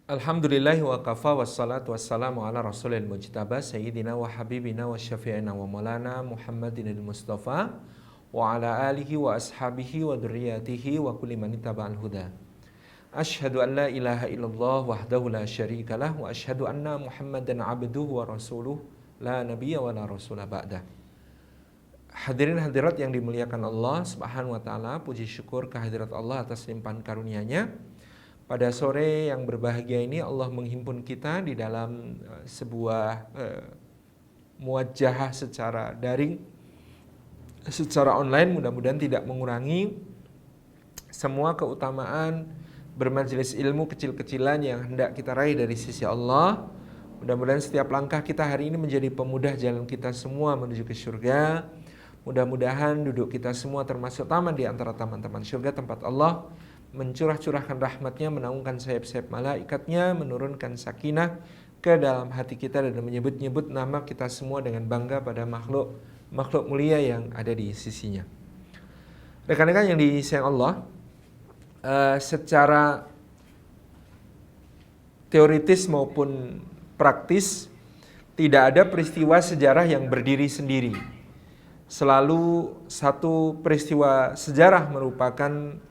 Alhamdulillahi wa kafa wassalatu wassalamu ala rasulil mujtaba sayyidina wa habibina wa syafi'ina wa maulana Muhammadin al-Mustafa wa ala alihi wa ashabihi wa dhurriyyatihi wa kulli man ittaba'al huda. Asyhadu an la ilaha illallah wahdahu la syarika lah wa asyhadu anna Muhammadan abduhu wa rasuluh la nabiyya wa la rasula ba'dah. Hadirin hadirat yang dimuliakan Allah Subhanahu wa taala, puji syukur kehadirat Allah atas limpahan karunia-Nya. Pada sore yang berbahagia ini Allah menghimpun kita di dalam sebuah muwajjahah secara daring, secara online. Mudah-mudahan tidak mengurangi semua keutamaan bermajelis ilmu kecil-kecilan yang hendak kita raih dari sisi Allah. Mudah-mudahan setiap langkah kita hari ini menjadi pemudah jalan kita semua menuju ke surga. Mudah-mudahan duduk kita semua termasuk taman di antara taman-taman surga, tempat Allah mencurah-curahkan rahmatnya, menaungkan sayap-sayap malaikatnya, menurunkan sakinah ke dalam hati kita dan menyebut-nyebut nama kita semua dengan bangga pada makhluk mulia yang ada di sisinya. Rekan-rekan yang disayang Allah, secara teoritis maupun praktis tidak ada peristiwa sejarah yang berdiri sendiri. Selalu satu peristiwa sejarah merupakan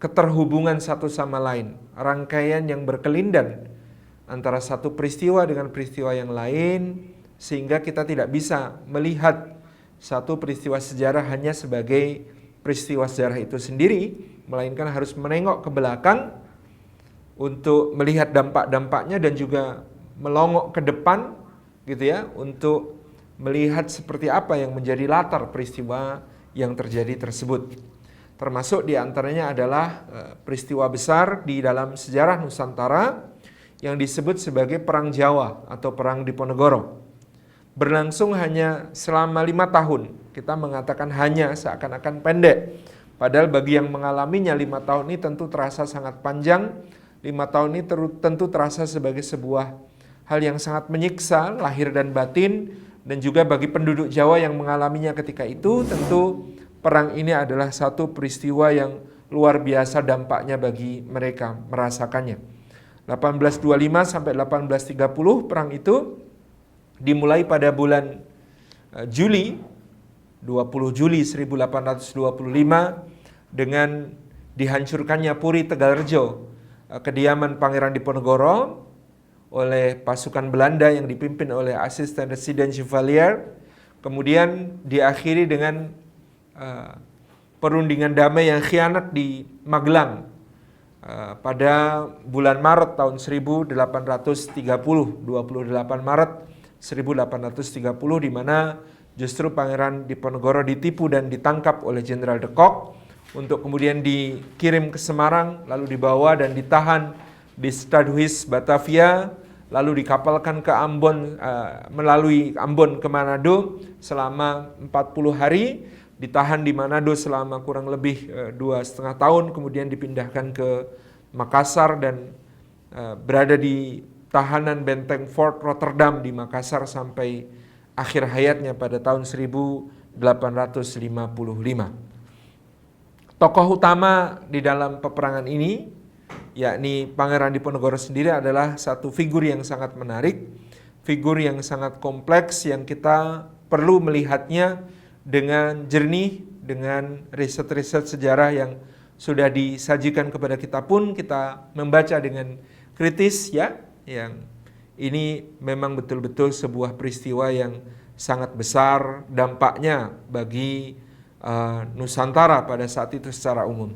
keterhubungan satu sama lain, rangkaian yang berkelindan antara satu peristiwa dengan peristiwa yang lain, sehingga kita tidak bisa melihat satu peristiwa sejarah hanya sebagai peristiwa sejarah itu sendiri, melainkan harus menengok ke belakang untuk melihat dampak-dampaknya dan juga melongok ke depan gitu ya, untuk melihat seperti apa yang menjadi latar peristiwa yang terjadi tersebut. Termasuk diantaranya adalah peristiwa besar di dalam sejarah Nusantara yang disebut sebagai Perang Jawa atau Perang Diponegoro. Berlangsung hanya selama 5 tahun. Kita mengatakan hanya, seakan-akan pendek. Padahal bagi yang mengalaminya 5 tahun ini tentu terasa sangat panjang. 5 tahun ini tentu terasa sebagai sebuah hal yang sangat menyiksa lahir dan batin. Dan juga bagi penduduk Jawa yang mengalaminya ketika itu, tentu perang ini adalah satu peristiwa yang luar biasa dampaknya bagi mereka merasakannya. 1825 sampai 1830 perang itu dimulai pada bulan Juli, 20 Juli 1825 dengan dihancurkannya Puri Tegalrejo, kediaman Pangeran Diponegoro oleh pasukan Belanda yang dipimpin oleh Asisten Residen Chevalier. Kemudian diakhiri dengan perundingan damai yang khianat di Magelang pada bulan Maret tahun 1830, 28 Maret 1830, di mana justru Pangeran Diponegoro ditipu dan ditangkap oleh Jenderal de Kock untuk kemudian dikirim ke Semarang, lalu dibawa dan ditahan di Stadhuis Batavia, lalu dikapalkan ke Ambon, melalui Ambon ke Manado selama 40 hari. Ditahan di Manado selama kurang lebih 2,5 tahun, kemudian dipindahkan ke Makassar dan berada di tahanan benteng Fort Rotterdam di Makassar sampai akhir hayatnya pada tahun 1855. Tokoh utama di dalam peperangan ini, yakni Pangeran Diponegoro sendiri, adalah satu figur yang sangat menarik, figur yang sangat kompleks yang kita perlu melihatnya dengan jernih, dengan riset-riset sejarah yang sudah disajikan kepada kita pun kita membaca dengan kritis ya, yang ini memang betul-betul sebuah peristiwa yang sangat besar dampaknya bagi Nusantara pada saat itu secara umum.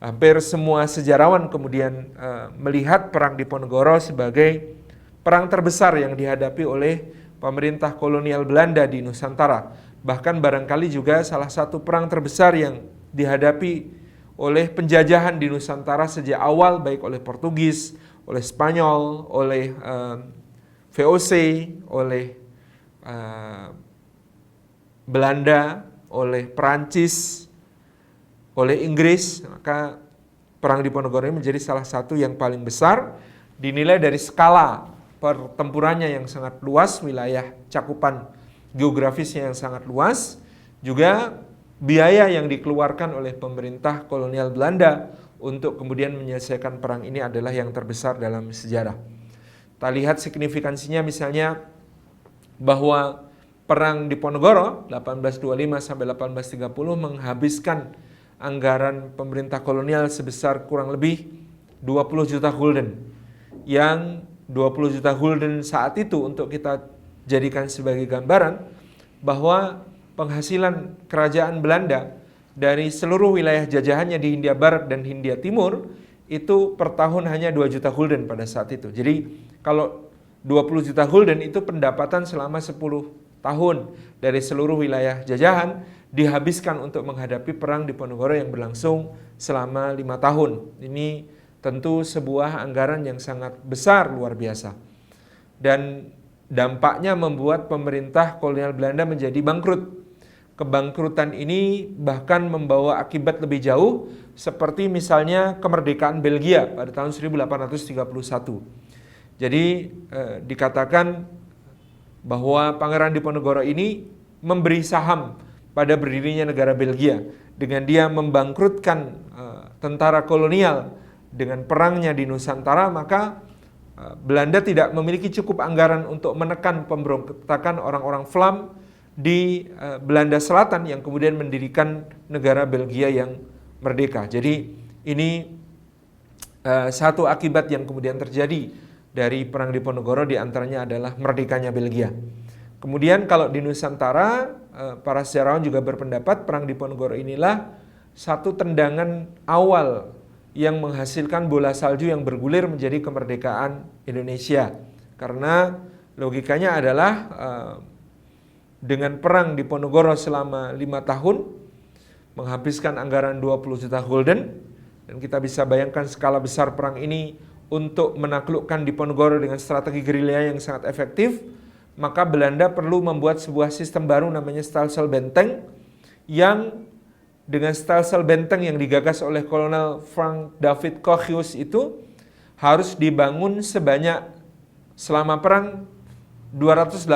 Hampir semua sejarawan kemudian melihat Perang Diponegoro sebagai perang terbesar yang dihadapi oleh pemerintah kolonial Belanda di Nusantara. Bahkan barangkali juga salah satu perang terbesar yang dihadapi oleh penjajahan di Nusantara sejak awal, baik oleh Portugis, oleh Spanyol, oleh VOC, oleh Belanda, oleh Perancis, oleh Inggris. Maka Perang Diponegoro ini menjadi salah satu yang paling besar, dinilai dari skala pertempurannya yang sangat luas, wilayah cakupan geografisnya yang sangat luas, juga biaya yang dikeluarkan oleh pemerintah kolonial Belanda untuk kemudian menyelesaikan perang ini adalah yang terbesar dalam sejarah. Kita lihat signifikansinya misalnya bahwa perang Diponegoro 1825 sampai 1830 menghabiskan anggaran pemerintah kolonial sebesar kurang lebih 20 juta gulden. Yang 20 juta gulden saat itu untuk kita jadikan sebagai gambaran bahwa penghasilan kerajaan Belanda dari seluruh wilayah jajahannya di Hindia Barat dan Hindia Timur itu per tahun hanya 2 juta gulden pada saat itu. Jadi kalau 20 juta gulden itu pendapatan selama 10 tahun dari seluruh wilayah jajahan dihabiskan untuk menghadapi perang Diponegoro yang berlangsung selama 5 tahun. Ini tentu sebuah anggaran yang sangat besar, luar biasa. Dan dampaknya membuat pemerintah kolonial Belanda menjadi bangkrut. Kebangkrutan ini bahkan membawa akibat lebih jauh, seperti misalnya kemerdekaan Belgia pada tahun 1831. Jadi dikatakan bahwa Pangeran Diponegoro ini memberi saham pada berdirinya negara Belgia dengan dia membangkrutkan tentara kolonial dengan perangnya di Nusantara. Maka Belanda tidak memiliki cukup anggaran untuk menekan pemberontakan orang-orang Flam di Belanda Selatan yang kemudian mendirikan negara Belgia yang merdeka. Jadi ini satu akibat yang kemudian terjadi dari perang Diponegoro, diantaranya adalah merdekanya Belgia. Kemudian kalau di Nusantara, para sejarawan juga berpendapat perang Diponegoro inilah satu tendangan awal yang menghasilkan bola salju yang bergulir menjadi kemerdekaan Indonesia. Karena logikanya adalah dengan perang Diponegoro selama 5 tahun, menghabiskan anggaran 20 juta gulden, dan kita bisa bayangkan skala besar perang ini untuk menaklukkan Diponegoro dengan strategi gerilya yang sangat efektif, maka Belanda perlu membuat sebuah sistem baru namanya stelsel benteng, yang dengan stelsel benteng yang digagas oleh Kolonel Frank David Cocchius itu harus dibangun sebanyak selama perang 280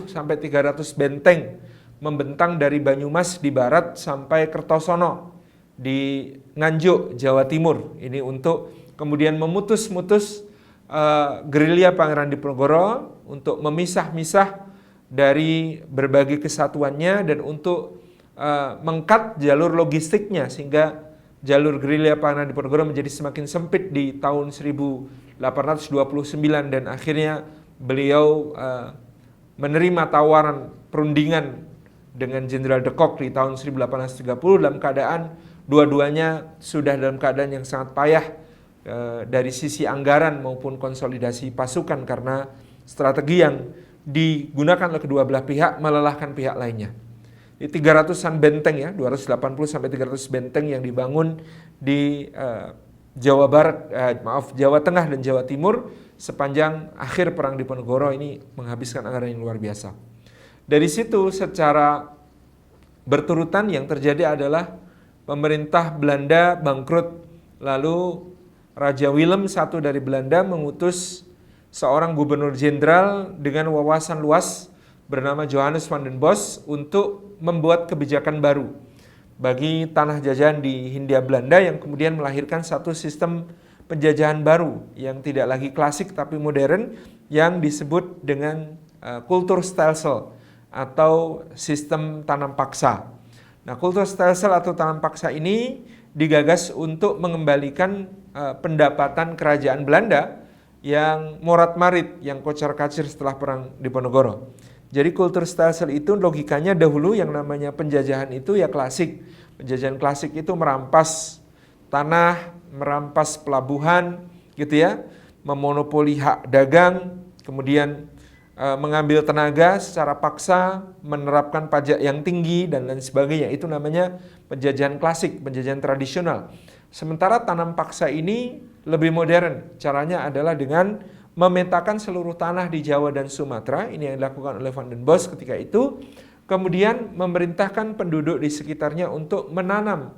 sampai 300 benteng membentang dari Banyumas di barat sampai Kertosono di Nganjuk, Jawa Timur. Ini untuk kemudian memutus-mutus gerilya Pangeran Diponegoro, untuk memisah-misah dari berbagai kesatuannya dan untuk mengkat jalur logistiknya, sehingga jalur gerilya Pangeran Diponegoro menjadi semakin sempit di tahun 1829 dan akhirnya beliau menerima tawaran perundingan dengan Jenderal de Kock di tahun 1830 dalam keadaan dua-duanya sudah dalam keadaan yang sangat payah dari sisi anggaran maupun konsolidasi pasukan, karena strategi yang digunakan oleh kedua belah pihak melelahkan pihak lainnya. Di 300-an benteng ya, 280 sampai 300 benteng yang dibangun di Jawa Barat, Jawa Tengah dan Jawa Timur sepanjang akhir perang Diponegoro ini menghabiskan anggaran yang luar biasa. Dari situ secara berturutan yang terjadi adalah pemerintah Belanda bangkrut, lalu Raja Willem I dari Belanda mengutus seorang gubernur jenderal dengan wawasan luas bernama Johannes van den Bosch untuk membuat kebijakan baru bagi tanah jajahan di Hindia Belanda, yang kemudian melahirkan satu sistem penjajahan baru yang tidak lagi klasik tapi modern, yang disebut dengan kultur stelsel atau sistem tanam paksa. Nah, kultur stelsel atau tanam paksa ini digagas untuk mengembalikan pendapatan kerajaan Belanda yang morat-marit, yang kocar-kacir setelah perang Diponegoro. Jadi kultur stelsel itu logikanya dahulu yang namanya penjajahan itu ya klasik. Penjajahan klasik itu merampas tanah, merampas pelabuhan gitu ya, memonopoli hak dagang, kemudian mengambil tenaga secara paksa, menerapkan pajak yang tinggi dan lain sebagainya. Itu namanya penjajahan klasik, penjajahan tradisional. Sementara tanam paksa ini lebih modern. Caranya adalah dengan memetakan seluruh tanah di Jawa dan Sumatera. Ini yang dilakukan oleh Van den Bosch ketika itu. Kemudian memerintahkan penduduk di sekitarnya untuk menanam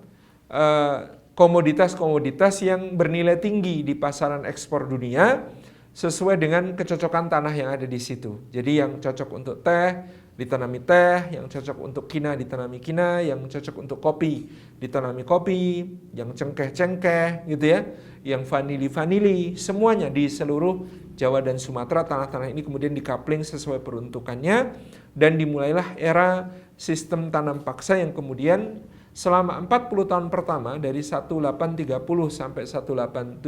komoditas-komoditas yang bernilai tinggi di pasaran ekspor dunia sesuai dengan kecocokan tanah yang ada di situ. Jadi yang cocok untuk teh, ditanami teh, yang cocok untuk kina ditanami kina, yang cocok untuk kopi ditanami kopi, yang cengkeh-cengkeh gitu ya, yang vanili-vanili, semuanya di seluruh Jawa dan Sumatera, tanah-tanah ini kemudian dikapling sesuai peruntukannya, dan dimulailah era sistem tanam paksa yang kemudian selama 40 tahun pertama dari 1830 sampai 1870,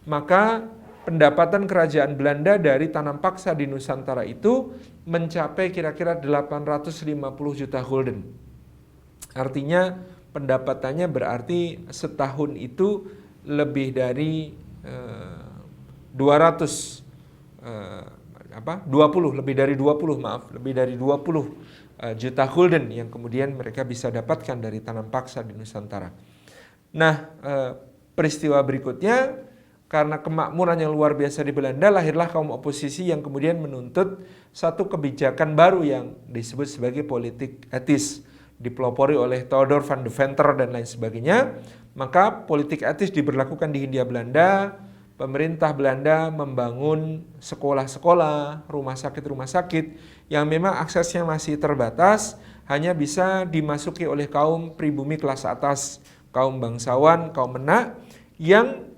maka pendapatan kerajaan Belanda dari tanam paksa di Nusantara itu mencapai kira-kira 850 juta gulden. Artinya pendapatannya berarti setahun itu lebih dari 20 juta gulden yang kemudian mereka bisa dapatkan dari tanam paksa di Nusantara. Nah, peristiwa berikutnya, karena kemakmuran yang luar biasa di Belanda, lahirlah kaum oposisi yang kemudian menuntut satu kebijakan baru yang disebut sebagai politik etis, dipelopori oleh Theodor van Deventer dan lain sebagainya. Maka politik etis diberlakukan di Hindia Belanda. Pemerintah Belanda membangun sekolah-sekolah, rumah sakit yang memang aksesnya masih terbatas, hanya bisa dimasuki oleh kaum pribumi kelas atas, kaum bangsawan, kaum menak, yang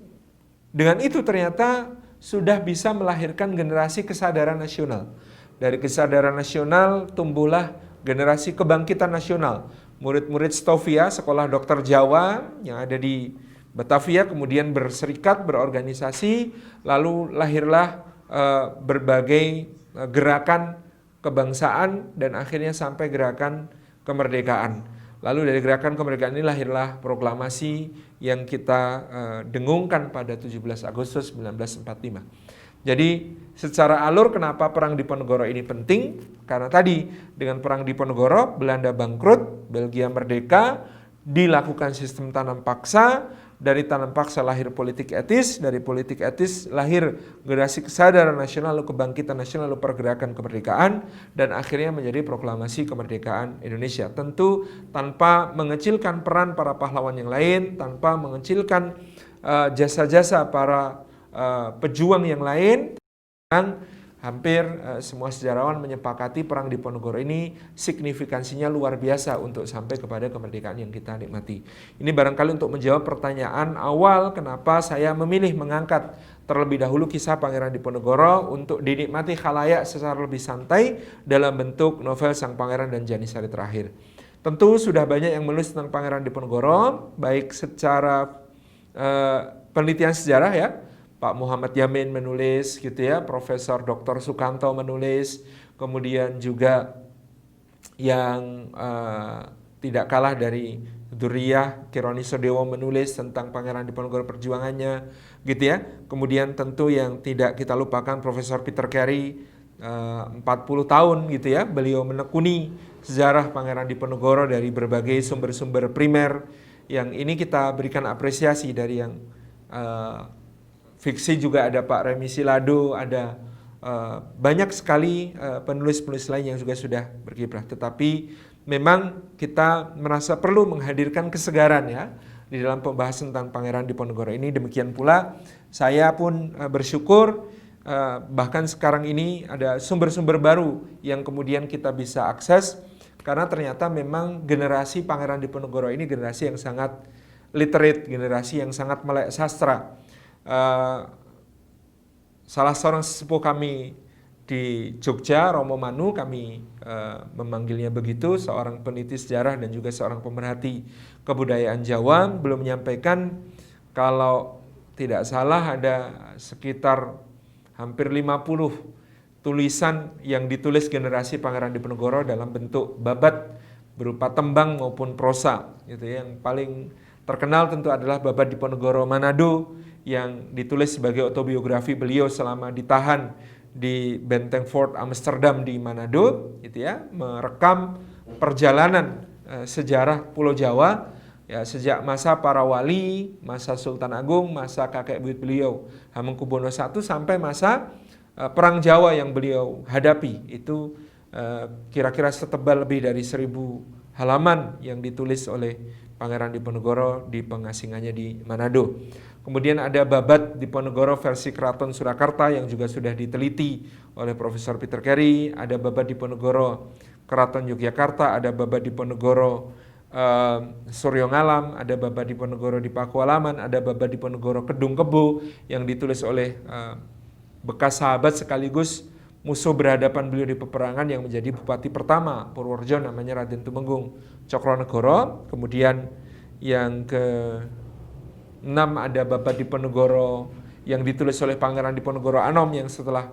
dengan itu ternyata sudah bisa melahirkan generasi kesadaran nasional. Dari kesadaran nasional tumbuhlah generasi kebangkitan nasional. Murid-murid Stovia, sekolah dokter Jawa yang ada di Batavia, kemudian berserikat, berorganisasi, lalu lahirlah berbagai gerakan kebangsaan dan akhirnya sampai gerakan kemerdekaan. Lalu dari gerakan kemerdekaan ini lahirlah proklamasi yang kita dengungkan pada 17 Agustus 1945. Jadi secara alur kenapa Perang Diponegoro ini penting? Karena tadi dengan Perang Diponegoro Belanda bangkrut, Belgia merdeka, dilakukan sistem tanam paksa, dari tanam paksa lahir politik etis, dari politik etis lahir generasi kesadaran nasional, lalu kebangkitan nasional, lalu pergerakan kemerdekaan, dan akhirnya menjadi proklamasi kemerdekaan Indonesia. Tentu tanpa mengecilkan peran para pahlawan yang lain, tanpa mengecilkan jasa-jasa para pejuang yang lain. Hampir semua sejarawan menyepakati Perang Diponegoro ini signifikansinya luar biasa untuk sampai kepada kemerdekaan yang kita nikmati. Ini barangkali untuk menjawab pertanyaan awal kenapa saya memilih mengangkat terlebih dahulu kisah Pangeran Diponegoro untuk dinikmati khalayak secara lebih santai dalam bentuk novel Sang Pangeran dan Janisari Terakhir. Tentu sudah banyak yang menulis tentang Pangeran Diponegoro, baik secara penelitian sejarah ya, Pak Muhammad Yamin menulis gitu ya, Profesor Dr. Sukanto menulis, kemudian juga yang tidak kalah dari Duriyah Kironi Sodewo menulis tentang Pangeran Diponegoro perjuangannya gitu ya. Kemudian tentu yang tidak kita lupakan Profesor Peter Carey, 40 tahun gitu ya, beliau menekuni sejarah Pangeran Diponegoro dari berbagai sumber-sumber primer, yang ini kita berikan apresiasi. Dari yang fiksi juga ada Pak Remi Silado, ada banyak sekali penulis-penulis lain yang juga sudah berkiprah. Tetapi memang kita merasa perlu menghadirkan kesegaran ya di dalam pembahasan tentang Pangeran Diponegoro ini. Demikian pula saya pun bersyukur bahkan sekarang ini ada sumber-sumber baru yang kemudian kita bisa akses, karena ternyata memang generasi Pangeran Diponegoro ini generasi yang sangat literate, generasi yang sangat melek sastra. Salah seorang sesepuh kami di Jogja, Romo Manu, kami memanggilnya begitu, seorang peneliti sejarah dan juga seorang pemerhati kebudayaan Jawa, belum menyampaikan kalau tidak salah ada sekitar hampir 50 tulisan yang ditulis generasi Pangeran Diponegoro dalam bentuk babat berupa tembang maupun prosa gitu ya. Yang paling terkenal tentu adalah Babat Diponegoro Manado yang ditulis sebagai autobiografi beliau selama ditahan di Benteng Fort Amsterdam di Manado gitu ya, merekam perjalanan sejarah Pulau Jawa ya, sejak masa para wali, masa Sultan Agung, masa kakek buyut beliau Hamengkubuwono I sampai masa Perang Jawa yang beliau hadapi. Itu kira-kira setebal lebih dari 1000 halaman yang ditulis oleh Pangeran Diponegoro di pengasingannya di Manado. Kemudian ada Babat Diponegoro versi Keraton Surakarta yang juga sudah diteliti oleh Profesor Peter Carey. Ada Babat Diponegoro Keraton Yogyakarta, ada Babat Diponegoro Suryo Ngalam, ada Babat Diponegoro di Pakualaman, ada Babat Diponegoro Kedung Kebo yang ditulis oleh bekas sahabat sekaligus musuh berhadapan beliau di peperangan yang menjadi bupati pertama Purworejo, namanya Raden Tumenggung Cokronegoro. Kemudian yang ke-6 ada Babat Diponegoro yang ditulis oleh Pangeran Diponegoro Anom yang setelah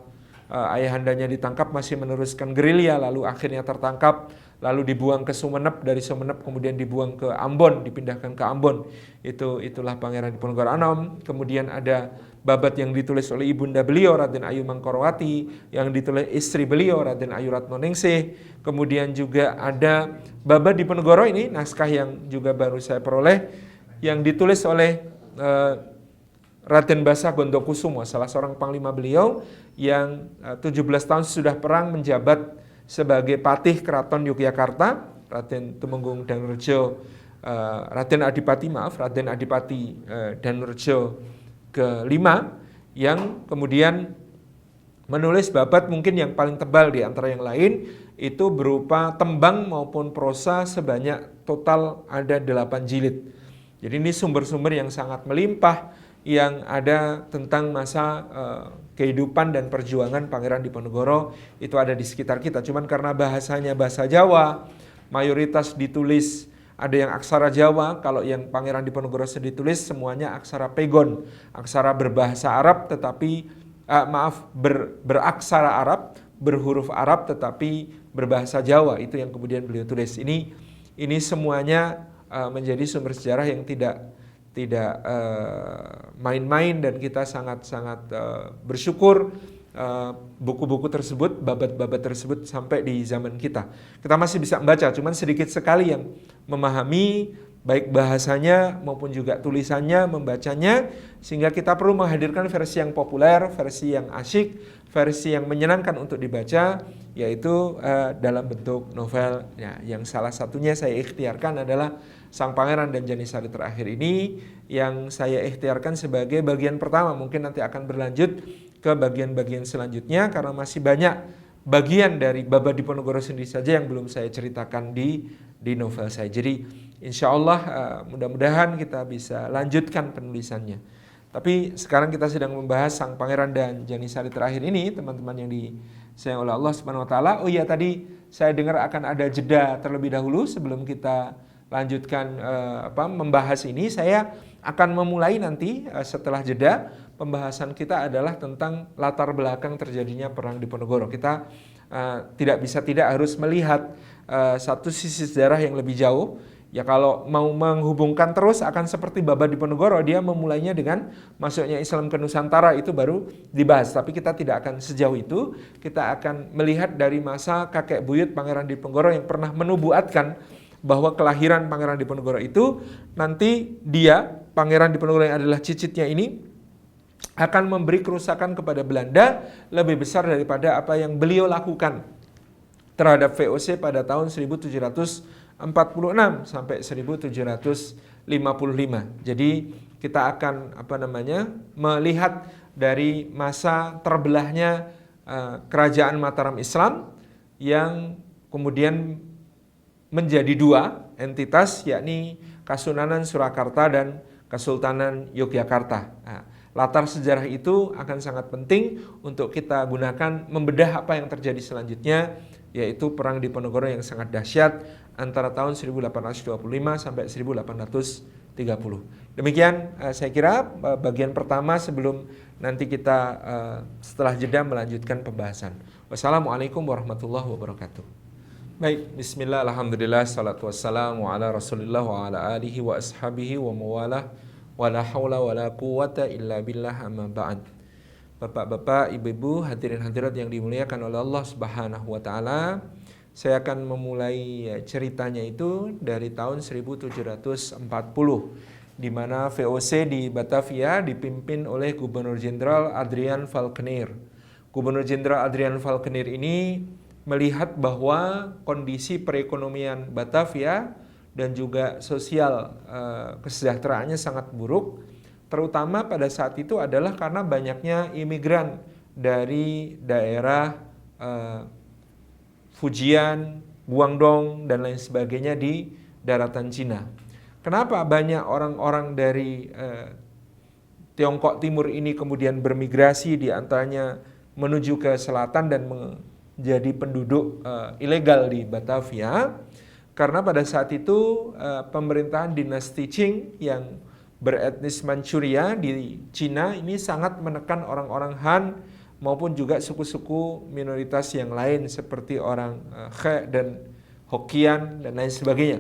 ayahandanya ditangkap masih meneruskan gerilya, lalu akhirnya tertangkap, lalu dibuang ke Sumenep, dari Sumenep kemudian dibuang ke Ambon, dipindahkan ke Ambon. Itulah Pangeran Diponegoro Anom. Kemudian ada Babat yang ditulis oleh ibunda beliau Raden Ayu Mangkorowati, yang ditulis istri beliau Raden Ayu Ratnoningsih. Kemudian juga ada Babat Diponegoro, ini naskah yang juga baru saya peroleh, yang ditulis oleh Raden Basa Gondokusumo, salah seorang panglima beliau yang 17 tahun sudah perang menjabat sebagai patih Keraton Yogyakarta, Raden Tumenggung Danurjo, Raden Adipati Danurjo ke-5, yang kemudian menulis babat mungkin yang paling tebal di antara yang lain, itu berupa tembang maupun prosa sebanyak total ada 8 jilid. Jadi ini sumber-sumber yang sangat melimpah yang ada tentang masa kehidupan dan perjuangan Pangeran Diponegoro itu ada di sekitar kita. Cuman karena bahasanya bahasa Jawa, mayoritas ditulis ada yang aksara Jawa, kalau yang Pangeran Diponegoro ditulis semuanya aksara pegon, aksara berbahasa Arab tetapi beraksara Arab, berhuruf Arab tetapi berbahasa Jawa, itu yang kemudian beliau tulis. Ini semuanya menjadi sumber sejarah yang tidak main-main, dan kita sangat-sangat bersyukur buku-buku tersebut, babat-babat tersebut sampai di zaman kita. Kita masih bisa membaca, cuman sedikit sekali yang memahami baik bahasanya maupun juga tulisannya, membacanya, sehingga kita perlu menghadirkan versi yang populer, versi yang asyik, versi yang menyenangkan untuk dibaca, yaitu dalam bentuk novel. Ya, yang salah satunya saya ikhtiarkan adalah Sang Pangeran dan Janisari Terakhir ini, yang saya ikhtiarkan sebagai bagian pertama. Mungkin nanti akan berlanjut ke bagian-bagian selanjutnya, karena masih banyak bagian dari Babat Diponegoro sendiri saja yang belum saya ceritakan di novel saya. Jadi insya Allah mudah-mudahan kita bisa lanjutkan penulisannya. Tapi sekarang kita sedang membahas Sang Pangeran dan Janisari Terakhir ini, teman-teman yang disayang oleh Allah Subhanahu Wa Taala. Oh iya, tadi saya dengar akan ada jeda terlebih dahulu sebelum kita lanjutkan membahas ini. Saya akan memulai nanti setelah jeda. Pembahasan kita adalah tentang latar belakang terjadinya perang Diponegoro. Kita tidak harus melihat satu sisi sejarah yang lebih jauh. Ya, kalau mau menghubungkan terus akan seperti Babat Diponegoro, dia memulainya dengan masuknya Islam ke Nusantara, itu baru dibahas. Tapi kita tidak akan sejauh itu. Kita akan melihat dari masa kakek buyut Pangeran Diponegoro yang pernah menubuatkan bahwa kelahiran Pangeran Diponegoro itu nanti Pangeran Diponegoro yang adalah cicitnya ini akan memberi kerusakan kepada Belanda lebih besar daripada apa yang beliau lakukan terhadap VOC pada tahun 1746 sampai 1755. Jadi kita akan melihat dari masa terbelahnya kerajaan Mataram Islam yang kemudian menjadi dua entitas, yakni Kasunanan Surakarta dan Kesultanan Yogyakarta. Nah, latar sejarah itu akan sangat penting untuk kita gunakan membedah apa yang terjadi selanjutnya, yaitu Perang Diponegoro yang sangat dahsyat antara tahun 1825 sampai 1830. Demikian saya kira bagian pertama sebelum nanti kita setelah jeda melanjutkan pembahasan. Wassalamualaikum warahmatullahi wabarakatuh. Baik, bismillah, alhamdulillah, salatu wassalamu ala rasulillah wa ala alihi wa ashabihi wa mawalah, wa la hawla wa la quwata illa billah, amma ba'd. Bapak-bapak, ibu-ibu, hadirin hadirat yang dimuliakan oleh Allah Subhanahu wa taala, saya akan memulai ceritanya itu dari tahun 1740, di mana VOC di Batavia dipimpin oleh Gubernur Jenderal Adrian Falkenir. Gubernur Jenderal Adrian Falkenir ini melihat bahwa kondisi perekonomian Batavia dan juga sosial kesejahteraannya sangat buruk, terutama pada saat itu adalah karena banyaknya imigran dari daerah Fujian, Guangdong, dan lain sebagainya di daratan Cina. Kenapa banyak orang-orang dari Tiongkok Timur ini kemudian bermigrasi, di antaranya menuju ke selatan dan menjadi penduduk ilegal di Batavia? Karena pada saat itu pemerintahan dinasti Qing yang beretnis Manchuria di Cina ini sangat menekan orang-orang Han maupun juga suku-suku minoritas yang lain seperti orang He dan Hokkien dan lain sebagainya.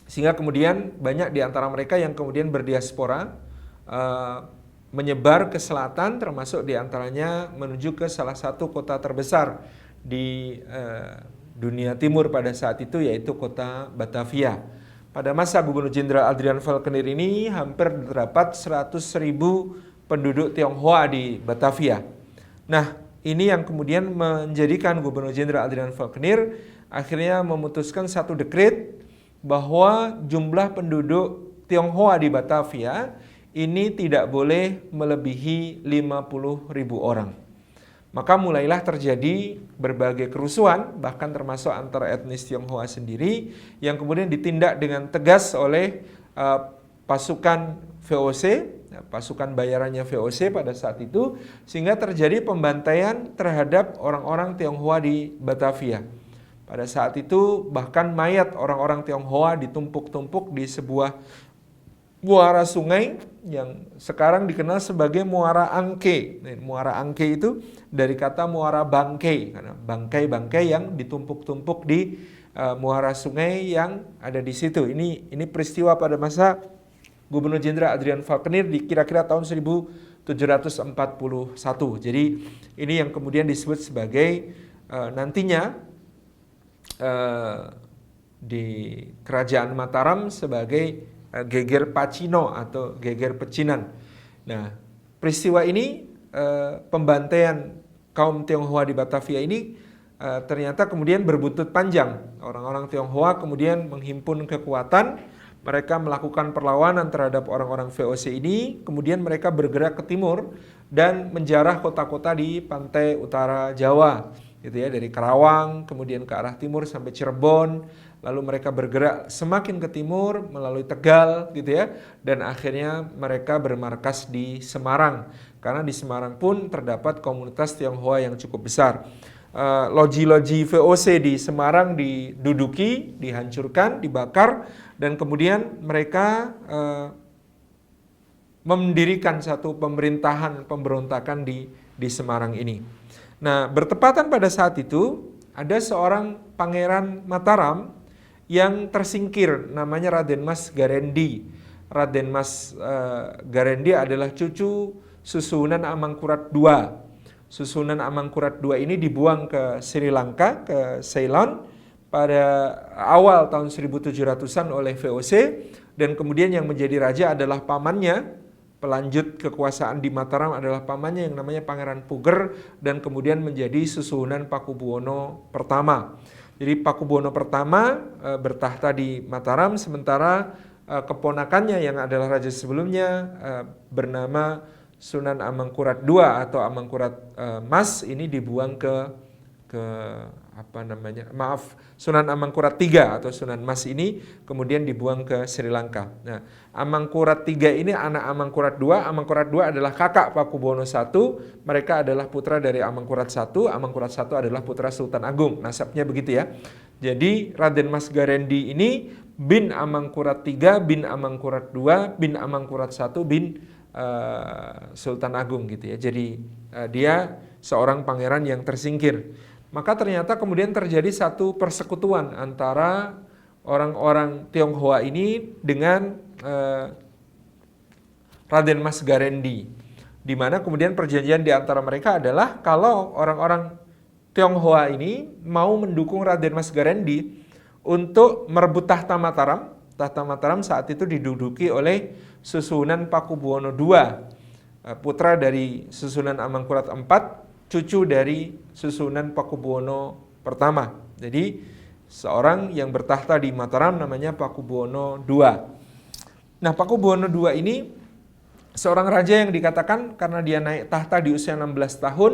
Sehingga kemudian banyak di antara mereka yang kemudian berdiaspora, menyebar ke selatan, termasuk di antaranya menuju ke salah satu kota terbesar di dunia timur pada saat itu, yaitu kota Batavia. Pada masa Gubernur Jenderal Adrian Falconer ini hampir terdapat 100.000 penduduk Tionghoa di Batavia. Nah, ini yang kemudian menjadikan Gubernur Jenderal Adrian Falconer akhirnya memutuskan satu dekret bahwa jumlah penduduk Tionghoa di Batavia ini tidak boleh melebihi 50.000 orang. Maka mulailah terjadi berbagai kerusuhan, bahkan termasuk antar etnis Tionghoa sendiri, yang kemudian ditindak dengan tegas oleh pasukan VOC, pasukan bayarannya VOC pada saat itu, sehingga terjadi pembantaian terhadap orang-orang Tionghoa di Batavia. Pada saat itu bahkan mayat orang-orang Tionghoa ditumpuk-tumpuk di sebuah muara sungai yang sekarang dikenal sebagai Muara Angke. Muara Angke itu dari kata muara bangkai, karena bangkai-bangkai yang ditumpuk-tumpuk di muara sungai yang ada di situ. Ini peristiwa pada masa Gubernur Jenderal Adrian Falconer di kira-kira tahun 1741. Jadi ini yang kemudian disebut sebagai nantinya di Kerajaan Mataram sebagai geger Pacino atau geger pecinan. Nah, peristiwa ini pembantaian kaum Tionghoa di Batavia ini ternyata kemudian berbuntut panjang. Orang-orang Tionghoa kemudian menghimpun kekuatan, mereka melakukan perlawanan terhadap orang-orang VOC ini, kemudian mereka bergerak ke timur dan menjarah kota-kota di pantai utara Jawa, gitu ya, dari Karawang kemudian ke arah timur sampai Cirebon. Lalu mereka bergerak semakin ke timur melalui Tegal, gitu ya, dan akhirnya mereka bermarkas di Semarang. Karena di Semarang pun terdapat komunitas Tionghoa yang cukup besar. Loji-loji VOC di Semarang diduduki, dihancurkan, dibakar, dan kemudian mereka mendirikan satu pemerintahan pemberontakan di Semarang ini. Nah, bertepatan pada saat itu ada seorang Pangeran Mataram yang tersingkir, namanya Raden Mas Garendi. Raden Mas Garendi adalah cucu Susunan Amangkurat II. Susunan Amangkurat II ini dibuang ke Sri Lanka, ke Ceylon pada awal tahun 1700-an oleh VOC, dan kemudian yang menjadi raja adalah pamannya. Pelanjut kekuasaan di Mataram adalah pamannya yang namanya Pangeran Puger, dan kemudian menjadi Susunan Pakubuwono pertama. Jadi Pakubuwono pertama bertahta di Mataram, sementara keponakannya yang adalah raja sebelumnya bernama Sunan Amangkurat II atau Amangkurat Mas ini dibuang ke Sunan Amangkurat III atau Sunan Mas ini kemudian dibuang ke Sri Lanka. Nah, Amangkurat III ini anak Amangkurat II. Amangkurat II adalah kakak Pakubuwono I. Mereka adalah putra dari Amangkurat I. Amangkurat I adalah putra Sultan Agung. Nasabnya begitu ya. Jadi Raden Mas Garendi ini bin Amangkurat III, bin Amangkurat II, bin Amangkurat I, bin Sultan Agung gitu ya. Jadi dia seorang pangeran yang tersingkir. Maka ternyata kemudian terjadi satu persekutuan antara orang-orang Tionghoa ini dengan Raden Mas Garendi, di mana kemudian perjanjian di antara mereka adalah kalau orang-orang Tionghoa ini mau mendukung Raden Mas Garendi untuk merebut tahta Mataram. Tahta Mataram saat itu diduduki oleh Susunan Pakubuwono II, putra dari Susunan Amangkurat IV, cucu dari Susunan Pakubuwono pertama. Jadi seorang yang bertahta di Mataram namanya Pakubuwono II. Nah, Pakubuwono II ini seorang raja yang dikatakan karena dia naik tahta di usia 16 tahun,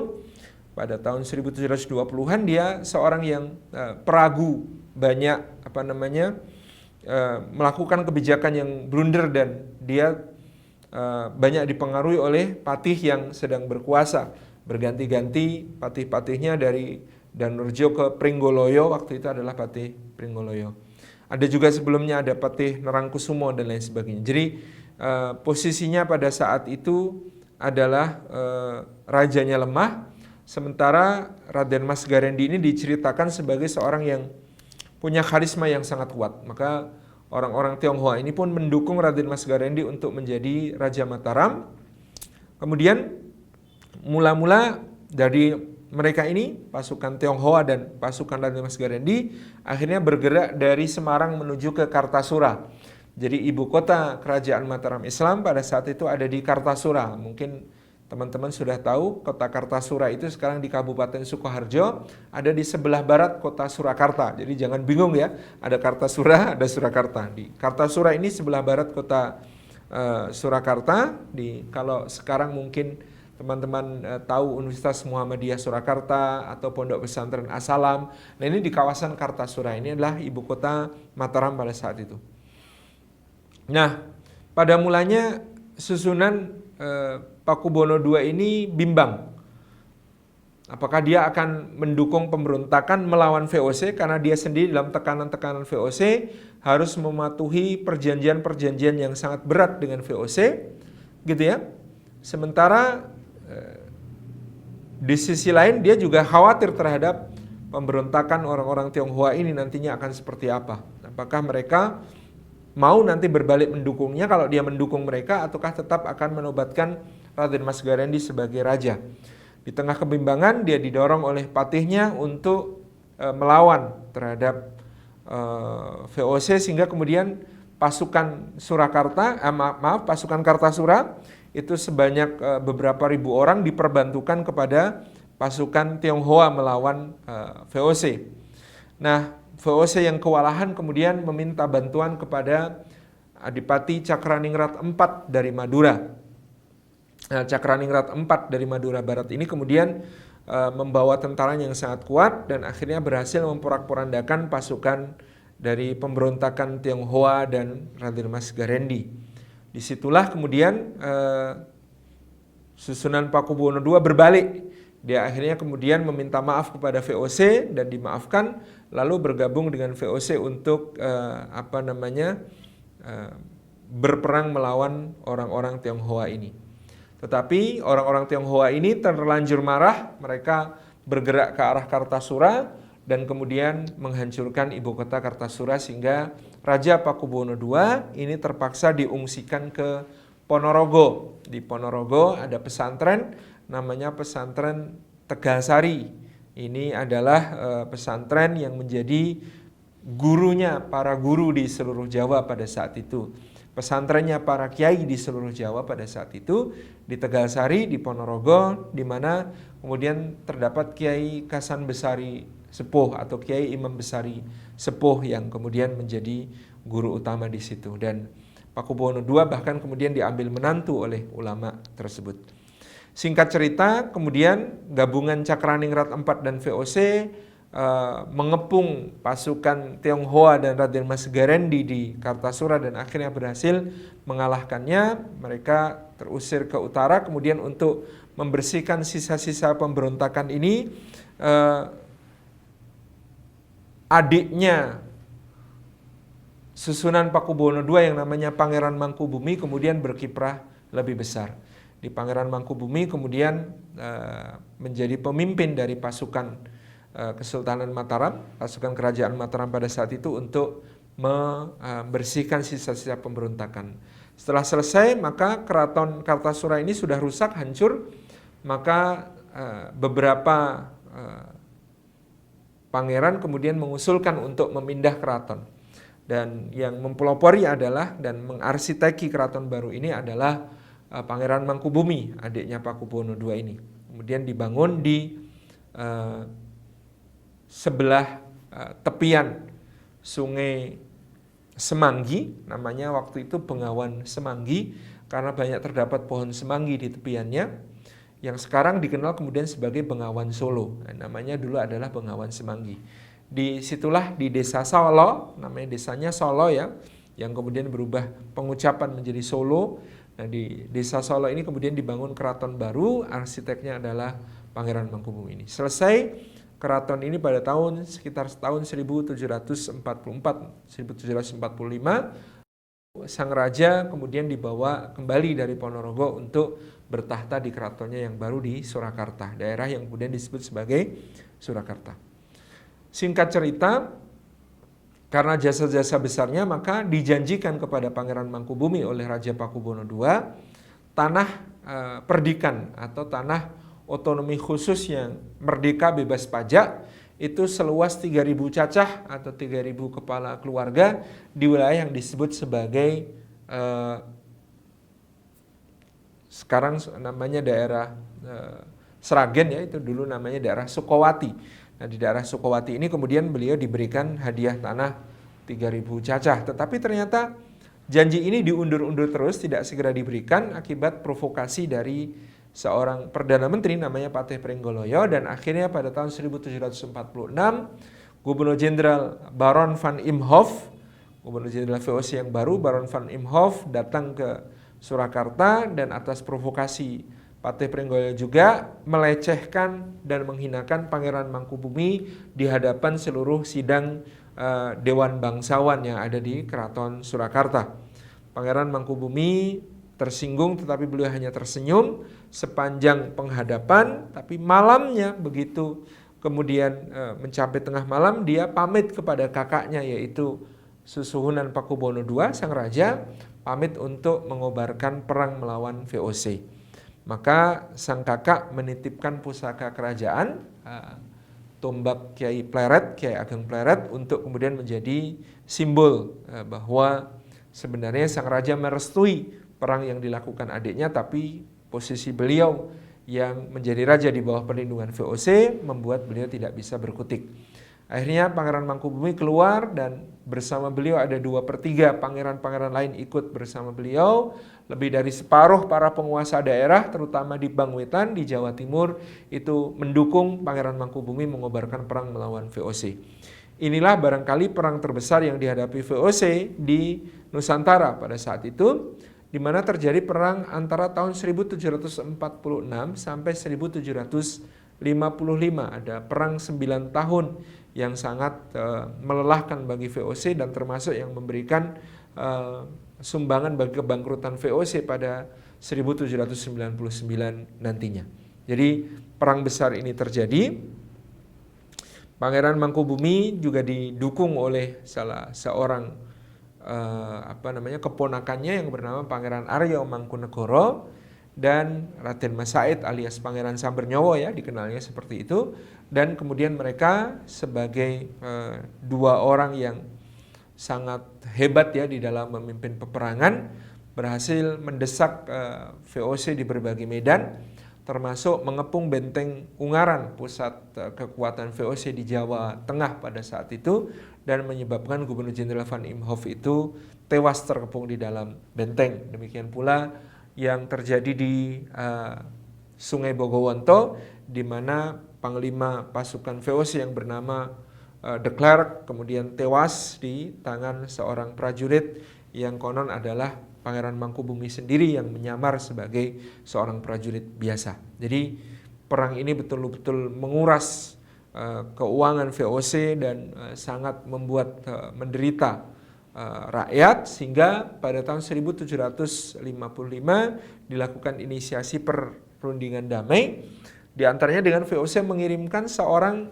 pada tahun 1720-an dia seorang yang peragu, banyak melakukan kebijakan yang blunder, dan dia banyak dipengaruhi oleh patih yang sedang berkuasa. Berganti-ganti patih-patihnya dari Danurjo ke Pringgoloyo, waktu itu adalah patih Pringgoloyo. Ada juga sebelumnya ada patih Nerangkusumo dan lain sebagainya. Jadi posisinya pada saat itu adalah rajanya lemah, sementara Raden Mas Garendi ini diceritakan sebagai seorang yang punya karisma yang sangat kuat. Maka orang-orang Tionghoa ini pun mendukung Raden Mas Garendi untuk menjadi Raja Mataram. Kemudian mula-mula dari mereka ini, pasukan Tionghoa dan pasukan Raden Mas Garendi, akhirnya bergerak dari Semarang menuju ke Kartasura. Jadi ibu kota kerajaan Mataram Islam pada saat itu ada di Kartasura. Mungkin teman-teman sudah tahu kota Kartasura itu sekarang di Kabupaten Sukoharjo, ada di sebelah barat kota Surakarta. Jadi jangan bingung ya, ada Kartasura, ada Surakarta. Di Kartasura ini sebelah barat kota Surakarta. Kalau sekarang mungkin teman-teman tahu Universitas Muhammadiyah Surakarta atau Pondok Pesantren As-Salam. Nah, ini di kawasan Kartasura, ini adalah ibu kota Mataram pada saat itu. Nah, pada mulanya susunan Pakubono II ini bimbang. Apakah dia akan mendukung pemberontakan melawan VOC, karena dia sendiri dalam tekanan-tekanan VOC harus mematuhi perjanjian-perjanjian yang sangat berat dengan VOC, gitu ya. Sementara di sisi lain dia juga khawatir terhadap pemberontakan orang-orang Tionghoa ini nantinya akan seperti apa. Apakah mereka mau nanti berbalik mendukungnya kalau dia mendukung mereka, ataukah tetap akan menobatkan Raden Mas Garendi sebagai raja. Di tengah kebimbangan dia didorong oleh patihnya untuk melawan terhadap VOC, sehingga kemudian pasukan pasukan Kartasura itu sebanyak beberapa ribu orang diperbantukan kepada pasukan Tionghoa melawan VOC. Nah, VOC yang kewalahan kemudian meminta bantuan kepada Adipati Cakraningrat IV dari Madura. Nah, Cakraningrat IV dari Madura Barat ini kemudian membawa tentara yang sangat kuat dan akhirnya berhasil memporak-porandakan pasukan dari pemberontakan Tionghoa dan Raden Mas Garendi. Disitulah kemudian susunan Pakubuwono II berbalik. Dia akhirnya kemudian meminta maaf kepada VOC dan dimaafkan, lalu bergabung dengan VOC untuk berperang melawan orang-orang Tionghoa ini. Tetapi orang-orang Tionghoa ini terlanjur marah, mereka bergerak ke arah Kartasura dan kemudian menghancurkan ibu kota Kartasura, sehingga Raja Pakubuwono II ini terpaksa diungsikan ke Ponorogo. Di Ponorogo ada pesantren, namanya pesantren Tegalsari. Ini adalah pesantren yang menjadi gurunya para guru di seluruh Jawa pada saat itu. Pesantrennya para kiai di seluruh Jawa pada saat itu di Tegalsari, di Ponorogo, di mana kemudian terdapat Kiai Kasan Besari Sepuh atau Kiai Imam Besari Sepuh yang kemudian menjadi guru utama di situ. Dan Pakubuwono II bahkan kemudian diambil menantu oleh ulama tersebut. Singkat cerita, kemudian gabungan Cakraningrat IV dan VOC mengepung pasukan Tionghoa dan Raden Mas Garendi di Kartasura dan akhirnya berhasil mengalahkannya. Mereka terusir ke utara, kemudian untuk membersihkan sisa-sisa pemberontakan ini, adiknya susunan Pakubuwono II yang namanya Pangeran Mangkubumi kemudian berkiprah lebih besar. Di Pangeran Mangkubumi kemudian menjadi pemimpin dari pasukan Kesultanan Mataram, pasukan kerajaan Mataram pada saat itu untuk membersihkan sisa-sisa pemberontakan. Setelah selesai, maka keraton Kartasura ini sudah rusak, hancur, maka beberapa pangeran kemudian mengusulkan untuk memindah keraton. Dan yang mempelopori adalah dan mengarsiteki keraton baru ini adalah Pangeran Mangkubumi, adiknya Pakubuwono II ini. Kemudian dibangun di sebelah tepian sungai Semanggi, namanya waktu itu Bengawan Semanggi, karena banyak terdapat pohon semanggi di tepiannya, yang sekarang dikenal kemudian sebagai Bengawan Solo. Namanya dulu adalah Bengawan Semanggi. Disitulah di desa Solo, namanya desanya Solo ya, yang kemudian berubah pengucapan menjadi Solo. Nah, di desa Solo ini kemudian dibangun keraton baru, arsiteknya adalah Pangeran Mangkubumi ini. Selesai keraton ini pada sekitar tahun 1745, sang raja kemudian dibawa kembali dari Ponorogo untuk bertahta di keratonnya yang baru di Surakarta, daerah yang kemudian disebut sebagai Surakarta. Singkat cerita, karena jasa-jasa besarnya maka dijanjikan kepada Pangeran Mangkubumi oleh Raja Pakubono II tanah perdikan atau tanah otonomi khusus yang merdeka bebas pajak itu seluas 3.000 cacah atau 3.000 kepala keluarga di wilayah yang disebut sebagai sekarang namanya daerah Sragen ya, itu dulu namanya daerah Sukowati. Nah, di daerah Sukowati ini kemudian beliau diberikan hadiah tanah 3.000 cacah. Tetapi ternyata janji ini diundur-undur terus, tidak segera diberikan akibat provokasi dari seorang Perdana Menteri namanya Patih Pringgoloyo, dan akhirnya pada tahun 1746 Gubernur Jenderal Baron van Imhoff, Gubernur Jenderal VOC yang baru, Baron van Imhoff datang ke Surakarta dan atas provokasi Patih Pringgoloyo juga melecehkan dan menghinakan Pangeran Mangkubumi di hadapan seluruh sidang Dewan Bangsawan yang ada di Keraton Surakarta. Pangeran Mangkubumi tersinggung, tetapi beliau hanya tersenyum sepanjang penghadapan. Tapi malamnya begitu kemudian mencapai tengah malam, dia pamit kepada kakaknya yaitu Susuhunan Pakubono II, sang raja, pamit untuk mengobarkan perang melawan VOC. Maka sang kakak menitipkan pusaka kerajaan, tombak Kiai Pleret, Kiai Ageng Pleret, untuk kemudian menjadi simbol bahwa sebenarnya sang raja merestui perang yang dilakukan adiknya, tapi posisi beliau yang menjadi raja di bawah perlindungan VOC membuat beliau tidak bisa berkutik. Akhirnya Pangeran Mangkubumi keluar dan bersama beliau ada 2/3 pangeran-pangeran lain ikut bersama beliau. Lebih dari separuh para penguasa daerah terutama di Bangwetan di Jawa Timur itu mendukung Pangeran Mangkubumi mengobarkan perang melawan VOC. Inilah barangkali perang terbesar yang dihadapi VOC di Nusantara pada saat itu, di mana terjadi perang antara tahun 1746 sampai 1755. Ada perang 9 tahun yang sangat melelahkan bagi VOC dan termasuk yang memberikan sumbangan bagi kebangkrutan VOC pada 1799 nantinya. Jadi perang besar ini terjadi. Pangeran Mangkubumi juga didukung oleh salah seorang keponakannya yang bernama Pangeran Aryo Mangkunegoro dan Raden Mas Said alias Pangeran Sambernyowo ya, dikenalnya seperti itu. Dan kemudian mereka sebagai dua orang yang sangat hebat ya di dalam memimpin peperangan, berhasil mendesak VOC di berbagai medan, termasuk mengepung benteng Ungaran, pusat kekuatan VOC di Jawa Tengah pada saat itu, dan menyebabkan Gubernur Jenderal van Imhoff itu tewas terkepung di dalam benteng. Demikian pula yang terjadi di Sungai Bogowonto, di mana Panglima pasukan VOC yang bernama De Klerk kemudian tewas di tangan seorang prajurit yang konon adalah Pangeran Mangkubumi sendiri yang menyamar sebagai seorang prajurit biasa. Jadi perang ini betul-betul menguras keuangan VOC dan sangat membuat menderita rakyat, sehingga pada tahun 1755 dilakukan inisiasi perundingan damai, di antaranya dengan VOC mengirimkan seorang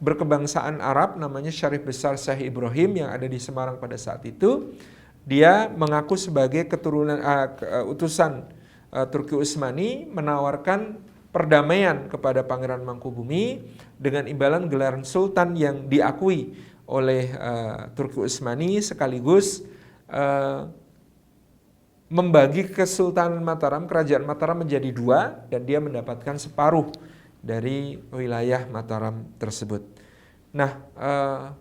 berkebangsaan Arab namanya Syarif Besar Syekh Ibrahim yang ada di Semarang pada saat itu. Dia mengaku sebagai keturunan utusan Turki Utsmani, menawarkan perdamaian kepada Pangeran Mangkubumi dengan imbalan gelar Sultan yang diakui oleh Turki Utsmani, sekaligus membagi Kesultanan Mataram, Kerajaan Mataram menjadi 2, dan dia mendapatkan separuh dari wilayah Mataram tersebut. Nah,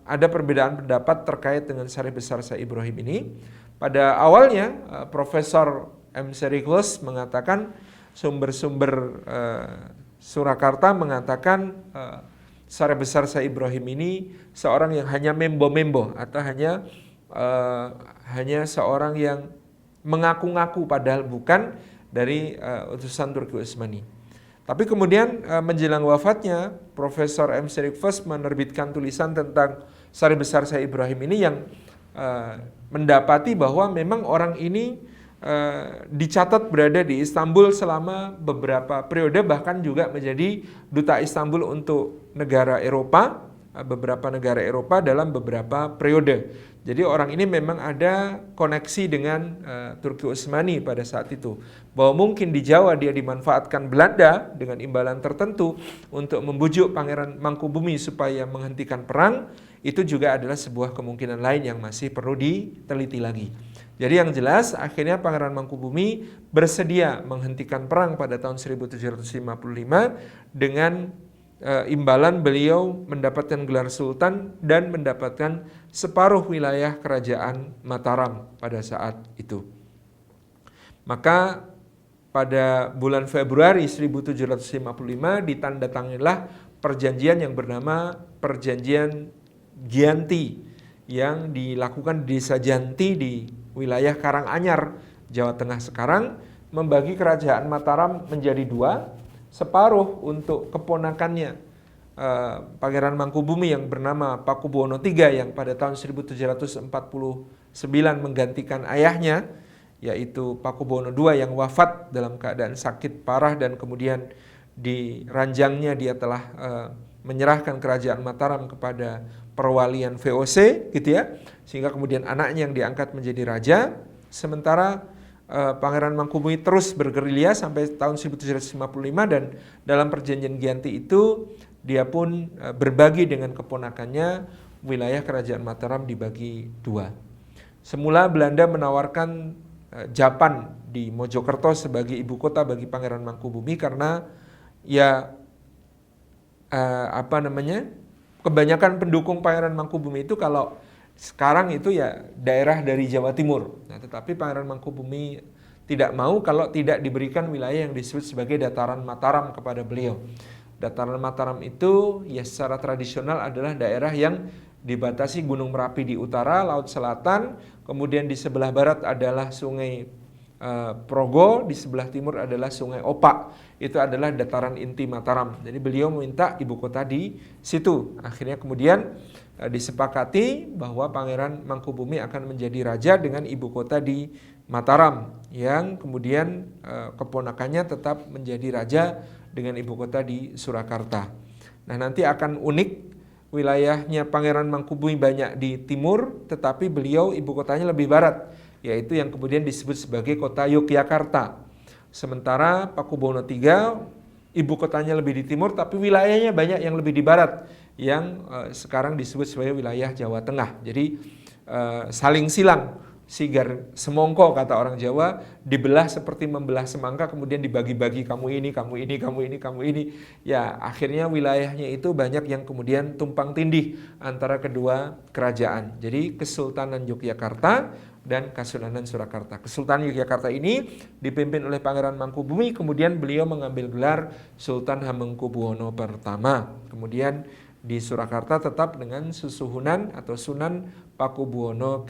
ada perbedaan pendapat terkait dengan Syarif Besar Syekh Ibrahim ini. Pada awalnya Profesor M. Serikus mengatakan, sumber-sumber Surakarta mengatakan Sare Besar Syekh Ibrahim ini seorang yang hanya membo-membo atau hanya seorang yang mengaku-ngaku padahal bukan dari utusan Turki Utsmani. Tapi kemudian menjelang wafatnya, Profesor M. Serikus menerbitkan tulisan tentang Sare Besar Syekh Ibrahim ini yang mendapati bahwa memang orang ini dicatat berada di Istanbul selama beberapa periode, bahkan juga menjadi duta Istanbul untuk negara Eropa, beberapa negara Eropa dalam beberapa periode. Jadi orang ini memang ada koneksi dengan Turki Utsmani pada saat itu. Bahwa mungkin di Jawa dia dimanfaatkan Belanda dengan imbalan tertentu untuk membujuk Pangeran Mangkubumi supaya menghentikan perang, itu juga adalah sebuah kemungkinan lain yang masih perlu diteliti lagi. Jadi yang jelas akhirnya Pangeran Mangkubumi bersedia menghentikan perang pada tahun 1755 dengan imbalan beliau mendapatkan gelar sultan dan mendapatkan separuh wilayah kerajaan Mataram pada saat itu. Maka pada bulan Februari 1755 ditandatanganilah perjanjian yang bernama Perjanjian Giyanti yang dilakukan di Desa Janti di wilayah Karanganyar, Jawa Tengah sekarang, membagi kerajaan Mataram menjadi dua, separuh untuk keponakannya Pangeran Mangkubumi yang bernama Pakubuwono III yang pada tahun 1749 menggantikan ayahnya, yaitu Pakubuwono II yang wafat dalam keadaan sakit parah dan kemudian di ranjangnya dia telah menyerahkan kerajaan Mataram kepada perwalian VOC gitu ya, sehingga kemudian anaknya yang diangkat menjadi raja. Sementara Pangeran Mangkubumi terus bergerilya sampai tahun 1755 dan dalam perjanjian Giyanti itu dia pun berbagi dengan keponakannya, wilayah kerajaan Mataram dibagi dua. Semula Belanda menawarkan Japan di Mojokerto sebagai ibu kota bagi Pangeran Mangkubumi karena kebanyakan pendukung Pangeran Mangkubumi itu kalau sekarang itu ya daerah dari Jawa Timur. Nah, tetapi Pangeran Mangkubumi tidak mau kalau tidak diberikan wilayah yang disebut sebagai dataran Mataram kepada beliau. Dataran Mataram itu ya secara tradisional adalah daerah yang dibatasi Gunung Merapi di utara, Laut Selatan, kemudian di sebelah barat adalah Sungai Progo, di sebelah timur adalah Sungai Opak. Itu adalah dataran inti Mataram. Jadi beliau meminta ibu kota di situ. Akhirnya kemudian disepakati bahwa Pangeran Mangkubumi akan menjadi raja dengan ibu kota di Mataram, yang kemudian keponakannya tetap menjadi raja dengan ibu kota di Surakarta. Nah, nanti akan unik, wilayahnya Pangeran Mangkubumi banyak di timur, tetapi beliau ibu kotanya lebih barat, yaitu yang kemudian disebut sebagai kota Yogyakarta. Sementara Pakubuwono III ibu kotanya lebih di timur, tapi wilayahnya banyak yang lebih di barat, yang sekarang disebut sebagai wilayah Jawa Tengah. Jadi saling silang, sigar semongko kata orang Jawa, dibelah seperti membelah semangka, kemudian dibagi-bagi, kamu ini, kamu ini, kamu ini, kamu ini. Ya, akhirnya wilayahnya itu banyak yang kemudian tumpang tindih antara kedua kerajaan. Jadi Kesultanan Yogyakarta dan Kesultanan Surakarta. Kesultanan Yogyakarta ini dipimpin oleh Pangeran Mangkubumi, kemudian beliau mengambil gelar Sultan Hamengkubuwono pertama. Kemudian di Surakarta tetap dengan susuhunan atau Sunan Pakubuwono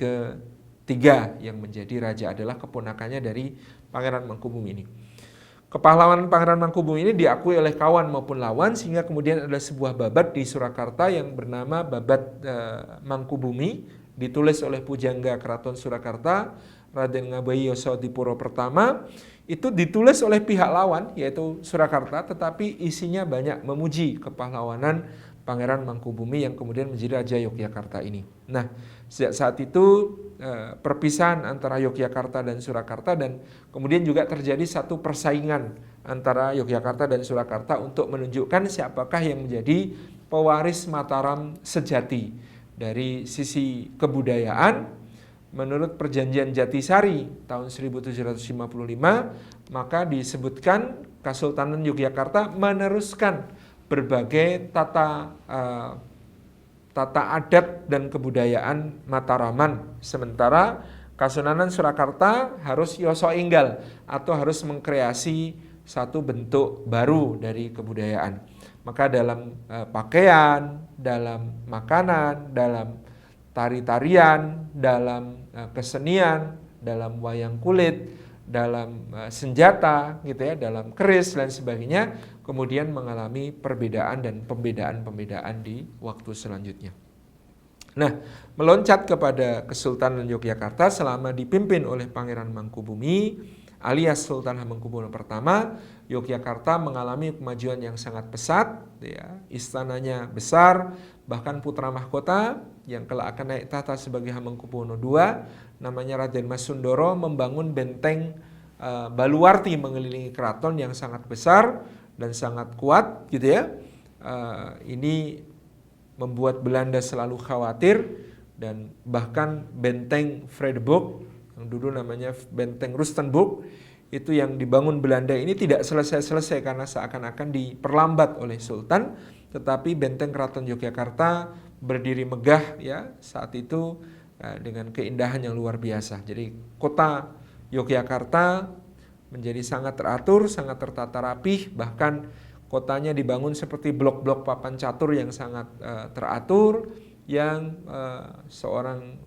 III yang menjadi raja, adalah keponakannya dari Pangeran Mangkubumi ini. Kepahlawanan Pangeran Mangkubumi ini diakui oleh kawan maupun lawan, sehingga kemudian ada sebuah babat di Surakarta yang bernama Babat Mangkubumi, ditulis oleh Pujangga Keraton Surakarta Raden Ngabayi Yosodipuro pertama. Itu ditulis oleh pihak lawan yaitu Surakarta, tetapi isinya banyak memuji kepahlawanan Pangeran Mangkubumi yang kemudian menjadi Raja Yogyakarta ini. Nah, sejak saat itu perpisahan antara Yogyakarta dan Surakarta, dan kemudian juga terjadi satu persaingan antara Yogyakarta dan Surakarta untuk menunjukkan siapakah yang menjadi pewaris Mataram sejati. Dari sisi kebudayaan, menurut Perjanjian Jatisari tahun 1755, maka disebutkan Kesultanan Yogyakarta meneruskan berbagai tata adat dan kebudayaan Mataraman, sementara Kasunanan Surakarta harus yoso enggal atau harus mengkreasi satu bentuk baru dari kebudayaan. Maka dalam pakaian, dalam makanan, dalam tari-tarian, dalam kesenian, dalam wayang kulit, dalam senjata gitu ya, dalam keris dan sebagainya, kemudian mengalami perbedaan dan pembedaan-pembedaan di waktu selanjutnya. Nah, meloncat kepada Kesultanan Yogyakarta selama dipimpin oleh Pangeran Mangkubumi alias Sultan Hamengkubuwono pertama, Yogyakarta mengalami kemajuan yang sangat pesat, ya. Istananya besar, bahkan putra mahkota yang kelak akan naik tahta sebagai Hamengkubuwono II, namanya Raden Mas Sundoro, membangun benteng baluarti mengelilingi keraton yang sangat besar dan sangat kuat, gitu ya. Ini membuat Belanda selalu khawatir, dan bahkan benteng Vredenburg yang dulu namanya benteng Rustenburg itu yang dibangun Belanda ini tidak selesai-selesai karena seakan-akan diperlambat oleh Sultan, tetapi benteng Keraton Yogyakarta berdiri megah ya saat itu dengan keindahan yang luar biasa. Jadi kota Yogyakarta menjadi sangat teratur, sangat tertata rapih, bahkan kotanya dibangun seperti blok-blok papan catur yang sangat teratur, yang seorang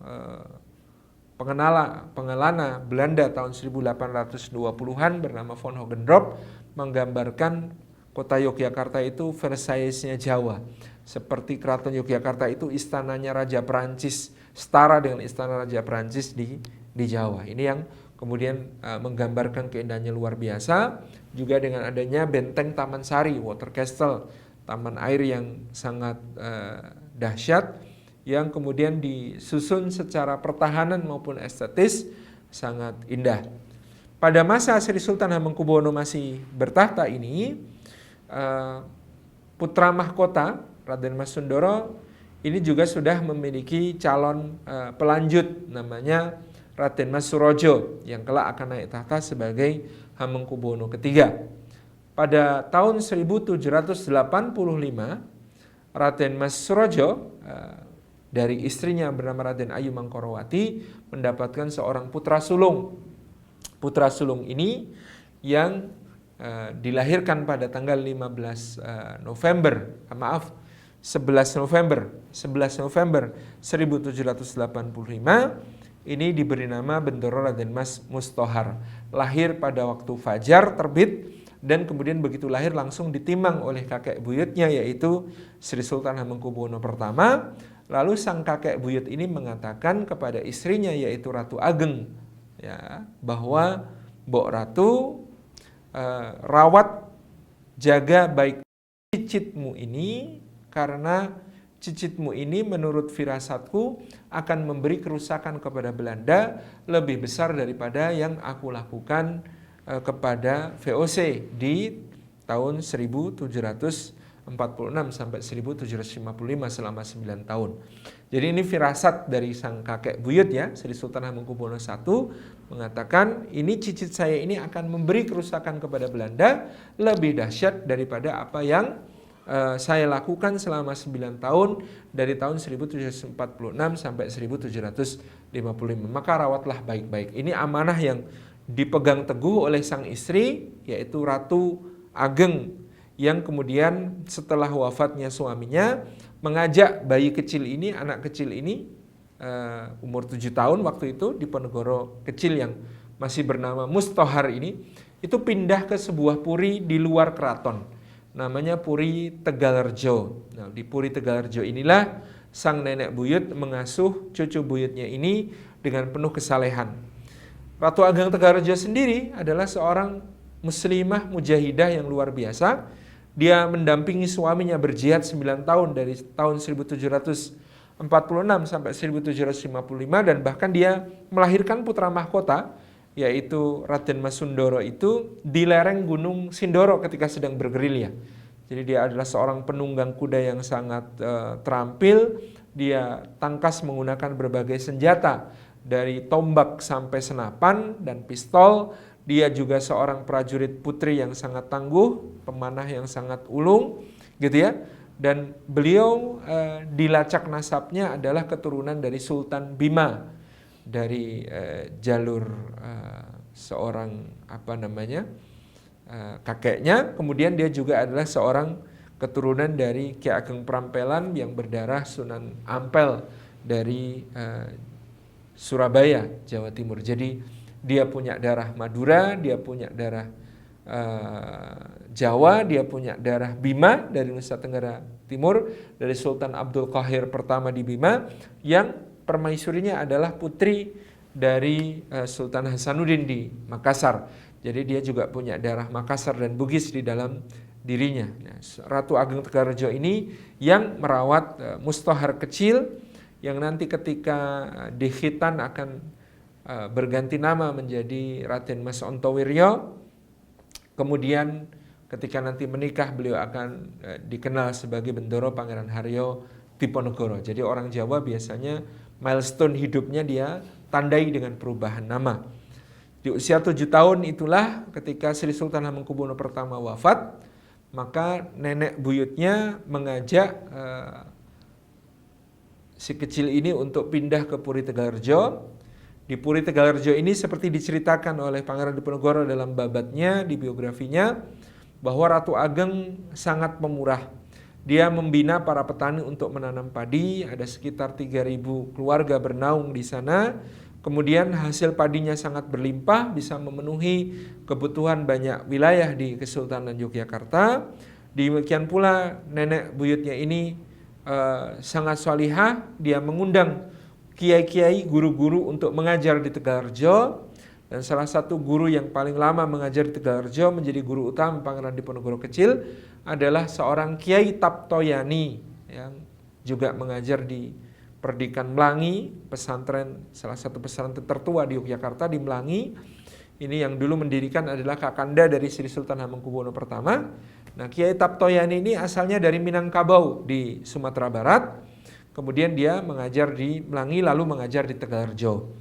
pengelana Belanda tahun 1820-an bernama von Hogendorp menggambarkan kota Yogyakarta itu Versailles-nya Jawa. Seperti Keraton Yogyakarta itu istananya Raja Perancis, setara dengan istana Raja Perancis di Jawa. Ini yang kemudian menggambarkan keindahannya luar biasa. Juga dengan adanya benteng Taman Sari, Water Castle, taman air yang sangat dahsyat, yang kemudian disusun secara pertahanan maupun estetis sangat indah. Pada masa Sri Sultan Hamengkubuwono masih bertahta ini, putra mahkota Raden Mas Sundoro ini juga sudah memiliki calon pelanjut, namanya Raden Mas Surojo, yang kelak akan naik tahta sebagai Hamengkubuwono III. Pada tahun 1785, Raden Mas Surojo dari istrinya bernama Raden Ayu Mangkorowati mendapatkan seorang putra sulung. Putra sulung ini yang dilahirkan pada tanggal 11 November 1785 ini diberi nama Bendoro Raden Mas Mustohar. Lahir pada waktu fajar terbit, dan kemudian begitu lahir langsung ditimang oleh kakek buyutnya, yaitu Sri Sultan Hamengkubuwono pertama. Lalu sang kakek buyut ini mengatakan kepada istrinya, yaitu Ratu Ageng, ya, bahwa Mbok Ratu, rawat jaga baik cicitmu ini, karena cicitmu ini menurut firasatku akan memberi kerusakan kepada Belanda lebih besar daripada yang aku lakukan kepada VOC di tahun 1746 sampai 1755 selama 9 tahun. Jadi ini firasat dari sang kakek buyut ya, Sri Sultan Hamengkubuwono I, mengatakan ini cicit saya ini akan memberi kerusakan kepada Belanda lebih dahsyat daripada apa yang saya lakukan selama 9 tahun dari tahun 1746 sampai 1755. Maka rawatlah baik-baik. Ini amanah yang dipegang teguh oleh sang istri, yaitu Ratu Ageng, yang kemudian setelah wafatnya suaminya mengajak bayi kecil ini, anak kecil ini, umur 7 tahun waktu itu, Diponegoro kecil yang masih bernama Mustohar ini, itu pindah ke sebuah puri di luar keraton, namanya Puri Tegalrejo. Nah, di Puri Tegalrejo inilah sang nenek buyut mengasuh cucu buyutnya ini dengan penuh kesalehan. Ratu Ageng Tegalrejo sendiri adalah seorang muslimah mujahidah yang luar biasa. Dia mendampingi suaminya berjihad 9 tahun dari tahun 1746 sampai 1755, dan bahkan dia melahirkan putra mahkota, yaitu Raden Mas Sundoro itu di lereng Gunung Sindoro ketika sedang bergerilya. Jadi dia adalah seorang penunggang kuda yang sangat terampil. Dia tangkas menggunakan berbagai senjata dari tombak sampai senapan dan pistol. Dia juga seorang prajurit putri yang sangat tangguh, pemanah yang sangat ulung, gitu ya. Dan beliau dilacak nasabnya adalah keturunan dari Sultan Bima. dari jalur seorang kakeknya, kemudian dia juga adalah seorang keturunan dari Ki Ageng Prampelan yang berdarah Sunan Ampel dari Surabaya, Jawa Timur. Jadi dia punya darah Madura, dia punya darah Jawa, dia punya darah Bima dari Nusa Tenggara Timur, dari Sultan Abdul Qahir pertama di Bima, yang permaisurinya adalah putri dari Sultan Hasanuddin di Makassar. Jadi dia juga punya darah Makassar dan Bugis di dalam dirinya. Nah, Ratu Ageng Tegarrejo ini yang merawat Mustahar kecil yang nanti ketika di khitan akan berganti nama menjadi Raden Mas Ontowiryo. Kemudian ketika nanti menikah beliau akan dikenal sebagai Bendoro Pangeran Haryo Diponegoro. Jadi orang Jawa biasanya milestone hidupnya dia tandai dengan perubahan nama. Di usia 7 tahun itulah ketika Sri Sultan Hamengkubuwono pertama wafat, maka nenek buyutnya mengajak si kecil ini untuk pindah ke Puri Tegarrejo. Di Puri Tegarrejo ini seperti diceritakan oleh Pangeran Diponegoro dalam babatnya, di biografinya, bahwa Ratu Ageng sangat pemurah. Dia membina para petani untuk menanam padi, ada sekitar 3.000 keluarga bernaung di sana. Kemudian hasil padinya sangat berlimpah, bisa memenuhi kebutuhan banyak wilayah di Kesultanan Yogyakarta. Demikian pula nenek buyutnya ini sangat salihah, dia mengundang kiai-kiai, guru-guru untuk mengajar di Tegarrejo, dan salah satu guru yang paling lama mengajar di Tegarrejo menjadi guru utama Pangeran Diponegoro kecil adalah seorang Kiai Taptoyani yang juga mengajar di Perdikan Mlangi, pesantren, salah satu pesantren tertua di Yogyakarta di Mlangi. Ini yang dulu mendirikan adalah kakanda dari Sri Sultan Hamengkubuwono pertama. Nah, Kiai Taptoyani ini asalnya dari Minangkabau di Sumatera Barat. Kemudian dia mengajar di Mlangi lalu mengajar di Tegarrejo.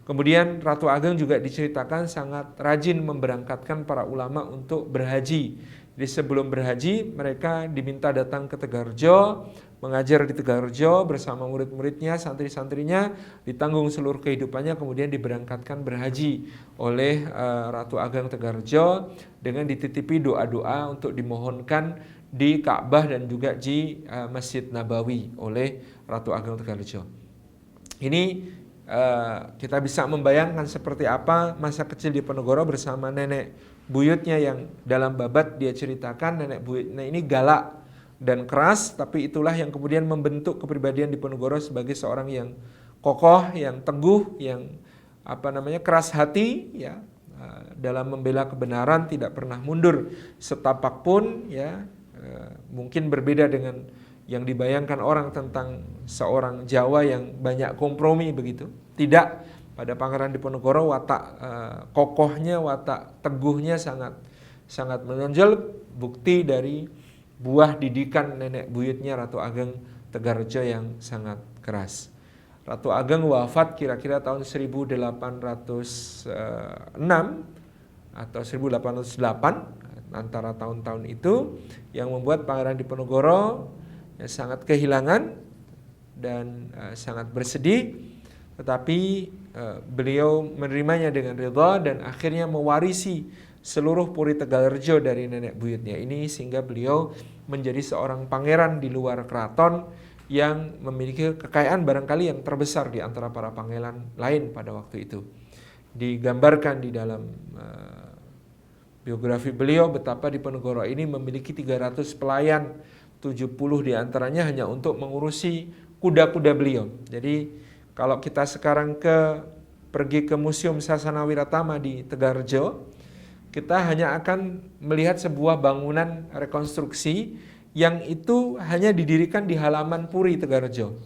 Kemudian Ratu Ageng juga diceritakan sangat rajin memberangkatkan para ulama untuk berhaji. Jadi sebelum berhaji mereka diminta datang ke Tegarrejo, mengajar di Tegarrejo bersama murid-muridnya, santri-santrinya, ditanggung seluruh kehidupannya, kemudian diberangkatkan berhaji oleh Ratu Ageng Tegarrejo dengan dititipi doa-doa untuk dimohonkan di Ka'bah dan juga di Masjid Nabawi oleh Ratu Ageng Tegarrejo. Ini kita bisa membayangkan seperti apa masa kecil Diponegoro bersama nenek buyutnya yang dalam babat dia ceritakan. Nenek buyutnya ini galak dan keras, tapi itulah yang kemudian membentuk kepribadian Diponegoro sebagai seorang yang kokoh, yang teguh, yang keras hati, ya, dalam membela kebenaran, tidak pernah mundur setapak pun, ya. Mungkin berbeda dengan yang dibayangkan orang tentang seorang Jawa yang banyak kompromi begitu. Tidak, pada Pangeran Diponegoro watak kokohnya, watak teguhnya sangat menonjol, bukti dari buah didikan nenek buyutnya Ratu Ageng Tegarrejo yang sangat keras. Ratu Ageng wafat kira-kira tahun 1806 atau 1808, antara tahun-tahun itu, yang membuat Pangeran Diponegoro sangat kehilangan dan sangat bersedih, tetapi beliau menerimanya dengan ridha dan akhirnya mewarisi seluruh Puri Tegarrejo dari nenek buyutnya ini, sehingga beliau menjadi seorang pangeran di luar keraton yang memiliki kekayaan barangkali yang terbesar di antara para pangeran lain pada waktu itu. Digambarkan di dalam biografi beliau betapa Diponegoro ini memiliki 300 pelayan, 70 diantaranya hanya untuk mengurusi kuda-kuda beliau. Jadi kalau kita sekarang pergi ke Museum Sasana Wiratama di Tegarrejo, kita hanya akan melihat sebuah bangunan rekonstruksi yang itu hanya didirikan di halaman Puri Tegarrejo.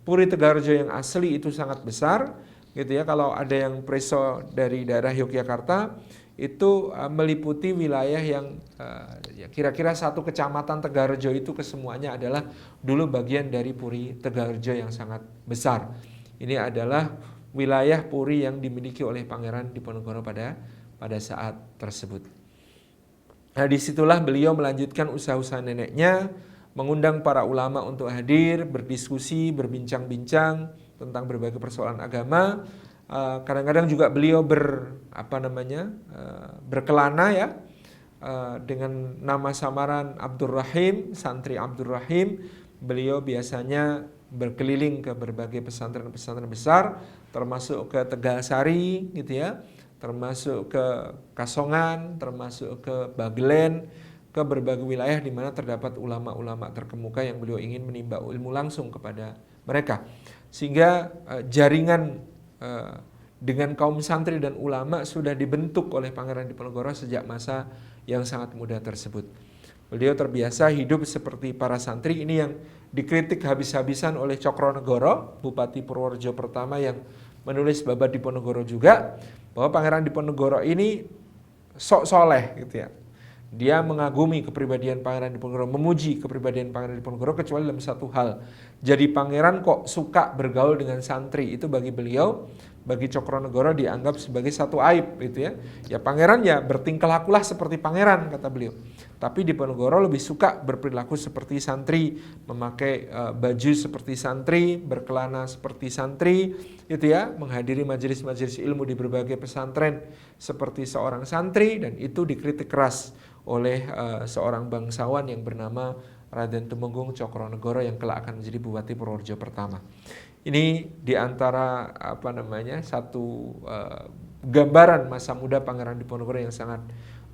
Puri Tegarrejo yang asli itu sangat besar, gitu ya. Kalau ada yang preso dari daerah Yogyakarta, itu meliputi wilayah yang kira-kira satu kecamatan Tegarrejo itu kesemuanya adalah dulu bagian dari Puri Tegarrejo yang sangat besar. Ini adalah wilayah Puri yang dimiliki oleh Pangeran Diponegoro pada saat tersebut. Nah, disitulah beliau melanjutkan usaha-usaha neneknya, mengundang para ulama untuk hadir, berdiskusi, berbincang-bincang tentang berbagai persoalan agama. Kadang-kadang juga beliau berkelana ya, dengan nama samaran Abdurrahim, santri Abdurrahim. Beliau biasanya berkeliling ke berbagai pesantren-pesantren besar, termasuk ke Tegalsari gitu ya, termasuk ke Kasongan, termasuk ke Bagelen, ke berbagai wilayah di mana terdapat ulama-ulama terkemuka yang beliau ingin menimba ilmu langsung kepada mereka. Sehingga jaringan dengan kaum santri dan ulama sudah dibentuk oleh Pangeran Diponegoro sejak masa yang sangat muda tersebut. Beliau terbiasa hidup seperti para santri ini yang dikritik habis-habisan oleh Cokronegoro, Bupati Purworejo pertama yang menulis Babad Diponegoro juga, bahwa Pangeran Diponegoro ini sok soleh gitu ya. Dia mengagumi kepribadian Pangeran Diponegoro, memuji kepribadian Pangeran Diponegoro kecuali dalam satu hal. Jadi pangeran kok suka bergaul dengan santri, itu bagi beliau, bagi Cokronegoro dianggap sebagai satu aib gitu ya. Ya pangeran ya bertingkah lakulah seperti pangeran kata beliau. Tapi Diponegoro lebih suka berperilaku seperti santri, memakai baju seperti santri, berkelana seperti santri, gitu ya, menghadiri majelis-majelis ilmu di berbagai pesantren seperti seorang santri, dan itu dikritik keras oleh seorang bangsawan yang bernama Raden Tumenggung Cokronegoro yang kelak akan menjadi Bupati Purworejo pertama. Ini diantara satu gambaran masa muda Pangeran Diponegoro yang sangat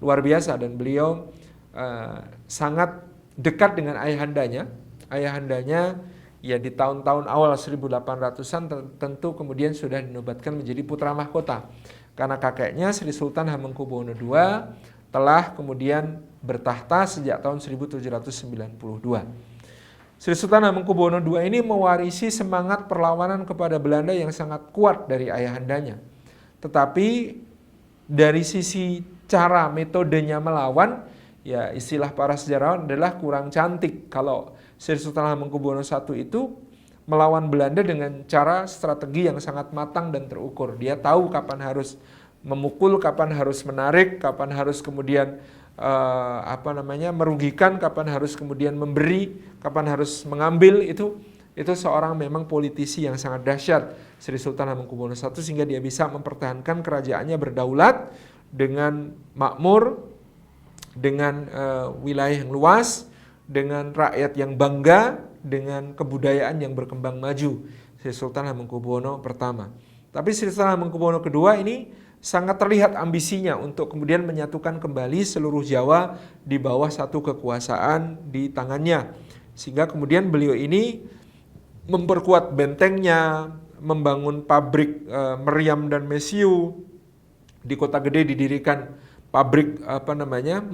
luar biasa, dan beliau sangat dekat dengan ayahandanya. Ayahandanya ya di tahun-tahun awal 1800-an tentu kemudian sudah dinobatkan menjadi putra mahkota karena kakeknya Sri Sultan Hamengkubuwono II telah kemudian bertahta sejak tahun 1792. Sri Sultan Hamengkubuwono II ini mewarisi semangat perlawanan kepada Belanda yang sangat kuat dari ayahandanya. Tetapi dari sisi cara metodenya melawan, ya istilah para sejarawan adalah kurang cantik. Kalau Sri Sultan Hamengkubuwono I itu melawan Belanda dengan cara strategi yang sangat matang dan terukur. Dia tahu kapan harus memukul, kapan harus menarik, kapan harus kemudian merugikan, kapan harus kemudian memberi, kapan harus mengambil. Itu seorang memang politisi yang sangat dahsyat, Sri Sultan Hamengkubuwono I, sehingga dia bisa mempertahankan kerajaannya berdaulat dengan makmur, dengan wilayah yang luas, dengan rakyat yang bangga, dengan kebudayaan yang berkembang maju, Sri Sultan Hamengkubuwono I. Tapi Sri Sultan Hamengkubuwono II ini sangat terlihat ambisinya untuk kemudian menyatukan kembali seluruh Jawa di bawah satu kekuasaan di tangannya. Sehingga kemudian beliau ini memperkuat bentengnya, membangun pabrik meriam dan mesiu. Di Kota Gede didirikan pabrik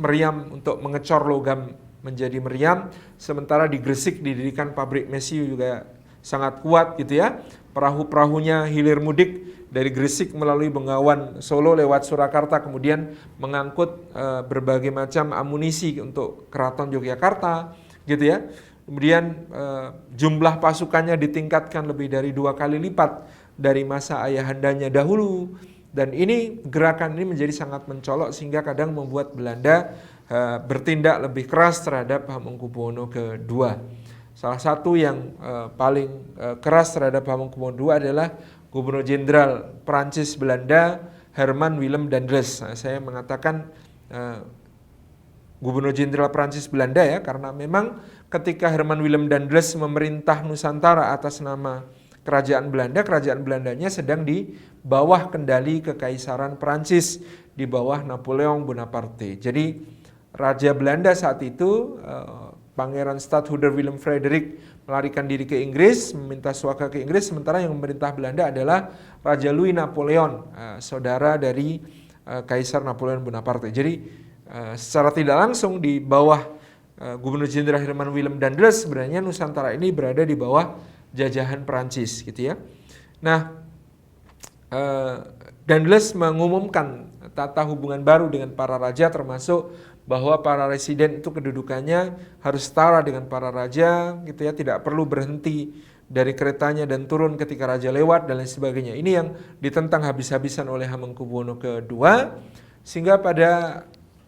meriam untuk mengecor logam menjadi meriam, sementara di Gresik didirikan pabrik mesiu juga sangat kuat gitu ya. Perahu-perahunya hilir mudik dari Gresik melalui Bengawan Solo lewat Surakarta, kemudian mengangkut berbagai macam amunisi untuk Keraton Yogyakarta gitu ya. Kemudian jumlah pasukannya ditingkatkan lebih dari 2 kali lipat dari masa ayahandanya dahulu. Dan ini gerakan ini menjadi sangat mencolok sehingga kadang membuat Belanda bertindak lebih keras terhadap Hamengkubuwono II. Salah satu yang paling keras terhadap Hamengkubuwono II adalah Gubernur Jenderal Prancis Belanda Herman Willem Daendels. Saya mengatakan Gubernur Jenderal Prancis Belanda ya, karena memang ketika Herman Willem Daendels memerintah Nusantara atas nama Kerajaan Belandanya sedang di bawah kendali Kekaisaran Prancis, di bawah Napoleon Bonaparte. Jadi Raja Belanda saat itu, Pangeran Stadtholder Willem Frederik, melarikan diri ke Inggris, meminta suaka ke Inggris, sementara yang memerintah Belanda adalah Raja Louis Napoleon, saudara dari Kaisar Napoleon Bonaparte. Jadi secara tidak langsung di bawah Gubernur Jenderal Herman Willem Daendels sebenarnya Nusantara ini berada di bawah jajahan Prancis gitu ya. Nah, Daendels mengumumkan tata hubungan baru dengan para raja, termasuk bahwa para residen itu kedudukannya harus setara dengan para raja gitu ya, tidak perlu berhenti dari keretanya dan turun ketika raja lewat dan lain sebagainya. Ini yang ditentang habis-habisan oleh Hamengkubuwono II, sehingga pada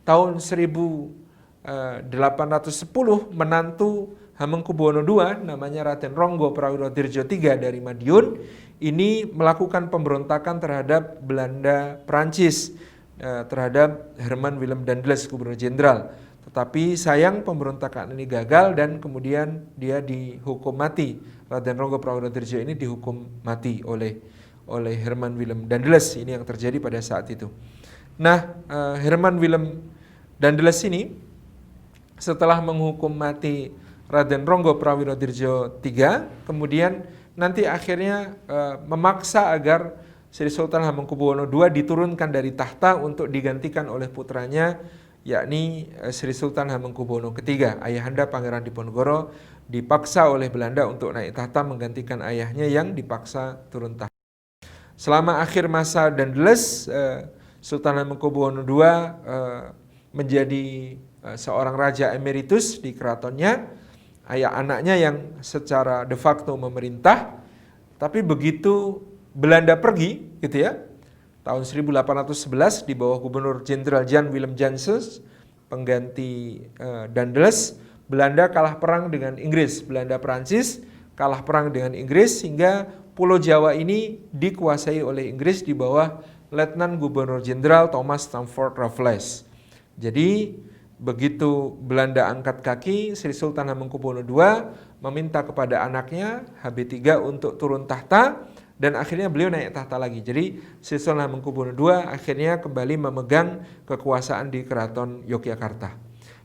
tahun 1810 menantu Hamengkubuwono II namanya Raden Ronggo Prawiro Dirjo III dari Madiun ini melakukan pemberontakan terhadap Belanda Prancis, terhadap Herman Willem Daendels, Gubernur Jenderal. Tetapi sayang pemberontakan ini gagal dan kemudian dia dihukum mati. Raden Ronggo Prawirodirjo ini dihukum mati oleh Herman Willem Daendels. Ini yang terjadi pada saat itu. Nah, Herman Willem Daendels ini setelah menghukum mati Raden Ronggo Prawirodirjo III, kemudian nanti akhirnya memaksa agar Sri Sultan Hamengkubuwono II diturunkan dari tahta untuk digantikan oleh putranya, yakni Sri Sultan Hamengkubuwono III. Ayahanda Pangeran Diponegoro dipaksa oleh Belanda untuk naik tahta menggantikan ayahnya yang dipaksa turun tahta. Selama akhir masa Daendels, Sultan Hamengkubuwono II menjadi seorang raja emeritus di keratonnya, ayah anaknya yang secara de facto memerintah. Tapi begitu Belanda pergi, gitu ya, tahun 1811 di bawah Gubernur Jenderal Jan Willem Janssens, pengganti Daendels, Belanda kalah perang dengan Inggris. Belanda Prancis kalah perang dengan Inggris sehingga Pulau Jawa ini dikuasai oleh Inggris di bawah Letnan Gubernur Jenderal Thomas Stamford Raffles. Jadi begitu Belanda angkat kaki, Sri Sultan Hamengkubuwono II meminta kepada anaknya HB3 untuk turun tahta dan akhirnya beliau naik tahta lagi. Jadi Sri Sultan Hamengkubuwono II akhirnya kembali memegang kekuasaan di Keraton Yogyakarta.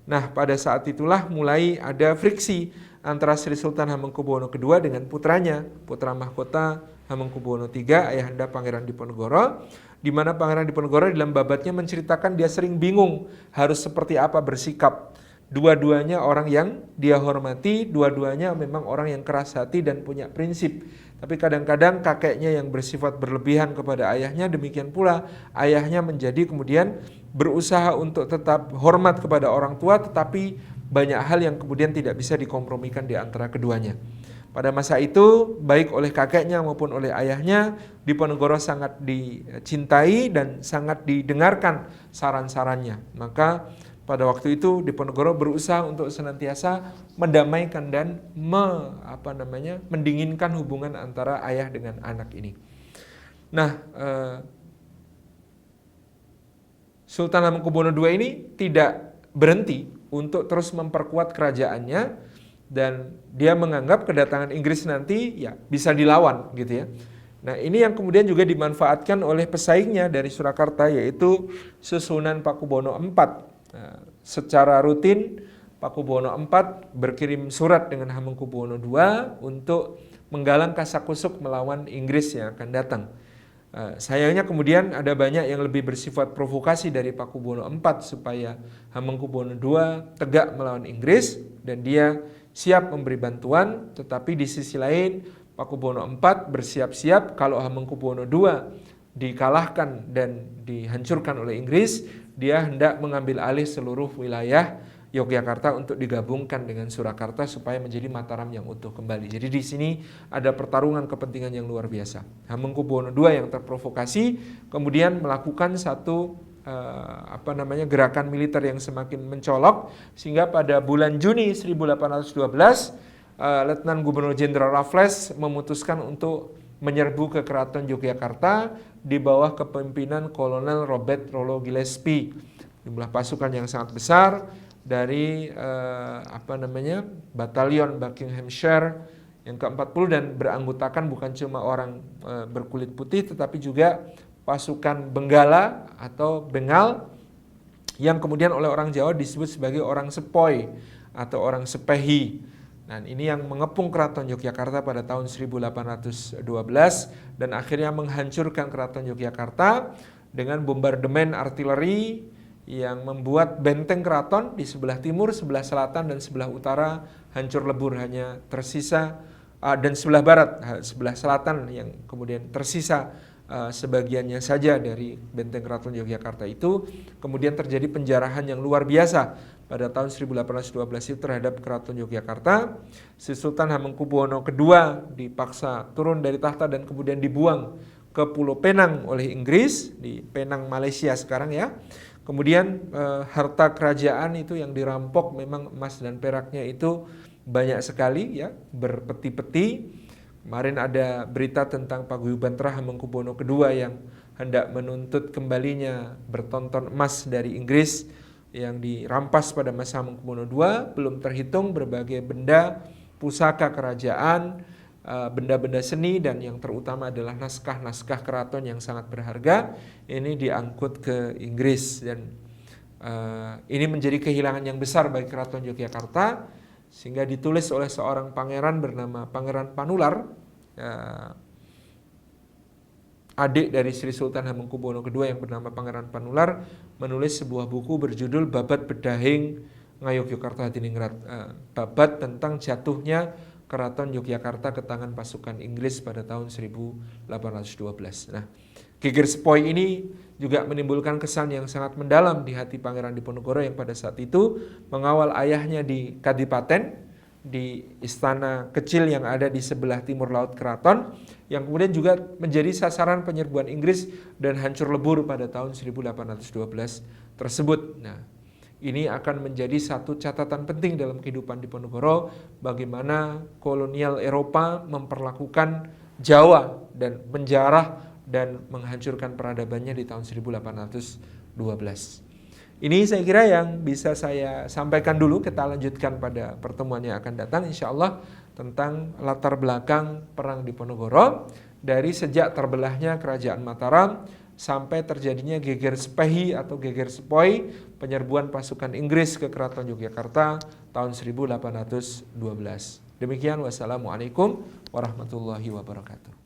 Nah, pada saat itulah mulai ada friksi antara Sri Sultan Hamengkubuwono II dengan putranya, putra mahkota Hamengkubuwono III, ayahanda Pangeran Diponegoro, di mana Pangeran Diponegoro dalam babatnya menceritakan dia sering bingung harus seperti apa bersikap. Dua-duanya orang yang dia hormati, dua-duanya memang orang yang keras hati dan punya prinsip. Tapi kadang-kadang kakeknya yang bersifat berlebihan kepada ayahnya, demikian pula ayahnya menjadi kemudian berusaha untuk tetap hormat kepada orang tua, tetapi banyak hal yang kemudian tidak bisa dikompromikan di antara keduanya. Pada masa itu, baik oleh kakeknya maupun oleh ayahnya, Diponegoro sangat dicintai dan sangat didengarkan saran-sarannya. Maka pada waktu itu Diponegoro berusaha untuk senantiasa mendamaikan dan mendinginkan hubungan antara ayah dengan anak ini. Nah, Sultan Hamengkubuwono II ini tidak berhenti untuk terus memperkuat kerajaannya dan dia menganggap kedatangan Inggris nanti ya bisa dilawan gitu ya. Nah, ini yang kemudian juga dimanfaatkan oleh pesaingnya dari Surakarta, yaitu Susunan Pakubuwono IV. Nah, secara rutin Pakubuwono IV berkirim surat dengan Hamengkubuwono II untuk menggalang kasakusuk melawan Inggris yang akan datang. Sayangnya kemudian ada banyak yang lebih bersifat provokasi dari Pakubuwono IV supaya Hamengkubuwono II tegak melawan Inggris dan dia siap memberi bantuan, tetapi di sisi lain Pakubuwono IV bersiap-siap kalau Hamengkubuwono II dikalahkan dan dihancurkan oleh Inggris, dia hendak mengambil alih seluruh wilayah Yogyakarta untuk digabungkan dengan Surakarta supaya menjadi Mataram yang utuh kembali. Jadi di sini ada pertarungan kepentingan yang luar biasa. Hamengkubuwono II yang terprovokasi kemudian melakukan satu gerakan militer yang semakin mencolok, sehingga pada bulan Juni 1812 Letnan Gubernur Jenderal Raffles memutuskan untuk menyerbu ke Keraton Yogyakarta di bawah kepemimpinan Kolonel Robert Rollo Gillespie. Jumlah pasukan yang sangat besar dari Batalion Buckinghamshire yang ke-40 dan beranggotakan bukan cuma orang berkulit putih tetapi juga pasukan Benggala atau Bengal yang kemudian oleh orang Jawa disebut sebagai orang sepoi atau orang sepehi. Nah, ini yang mengepung Keraton Yogyakarta pada tahun 1812 dan akhirnya menghancurkan Keraton Yogyakarta dengan bombardemen artileri yang membuat benteng keraton di sebelah timur, sebelah selatan, dan sebelah utara hancur lebur, hanya tersisa dan sebelah barat, sebelah selatan yang kemudian tersisa sebagiannya saja dari benteng Keraton Yogyakarta itu. Kemudian terjadi penjarahan yang luar biasa pada tahun 1812 itu terhadap Keraton Yogyakarta. Sri Sultan Hamengkubuwono II dipaksa turun dari tahta dan kemudian dibuang ke Pulau Penang oleh Inggris, di Penang Malaysia sekarang ya. Kemudian harta kerajaan itu yang dirampok, memang emas dan peraknya itu banyak sekali ya, berpeti-peti. Kemarin ada berita tentang Paguyuban Hamengkubuwono II yang hendak menuntut kembalinya bertonton emas dari Inggris yang dirampas pada masa Hamengkubuwono II. Belum terhitung berbagai benda, pusaka kerajaan, benda-benda seni, dan yang terutama adalah naskah-naskah keraton yang sangat berharga. Ini diangkut ke Inggris, dan ini menjadi kehilangan yang besar bagi Keraton Yogyakarta, sehingga ditulis oleh seorang pangeran bernama Pangeran Panular, adik dari Sri Sultan Hamengkubuwono II yang bernama Pangeran Panular, menulis sebuah buku berjudul Babat Bedahing Ngayogyakarta Hadiningrat, babat tentang jatuhnya Keraton Yogyakarta ke tangan pasukan Inggris pada tahun 1812. Nah, geger sepoi ini juga menimbulkan kesan yang sangat mendalam di hati Pangeran Diponegoro yang pada saat itu mengawal ayahnya di Kadipaten, di istana kecil yang ada di sebelah timur laut keraton, yang kemudian juga menjadi sasaran penyerbuan Inggris dan hancur lebur pada tahun 1812 tersebut. Nah, ini akan menjadi satu catatan penting dalam kehidupan Diponegoro, bagaimana kolonial Eropa memperlakukan Jawa dan menjarah dan menghancurkan peradabannya di tahun 1812. Ini saya kira yang bisa saya sampaikan dulu. Kita lanjutkan pada pertemuan yang akan datang insya Allah tentang latar belakang Perang Diponegoro, dari sejak terbelahnya Kerajaan Mataram sampai terjadinya geger sepehi atau geger sepoi, penyerbuan pasukan Inggris ke Keraton Yogyakarta tahun 1812. Demikian, wassalamualaikum warahmatullahi wabarakatuh.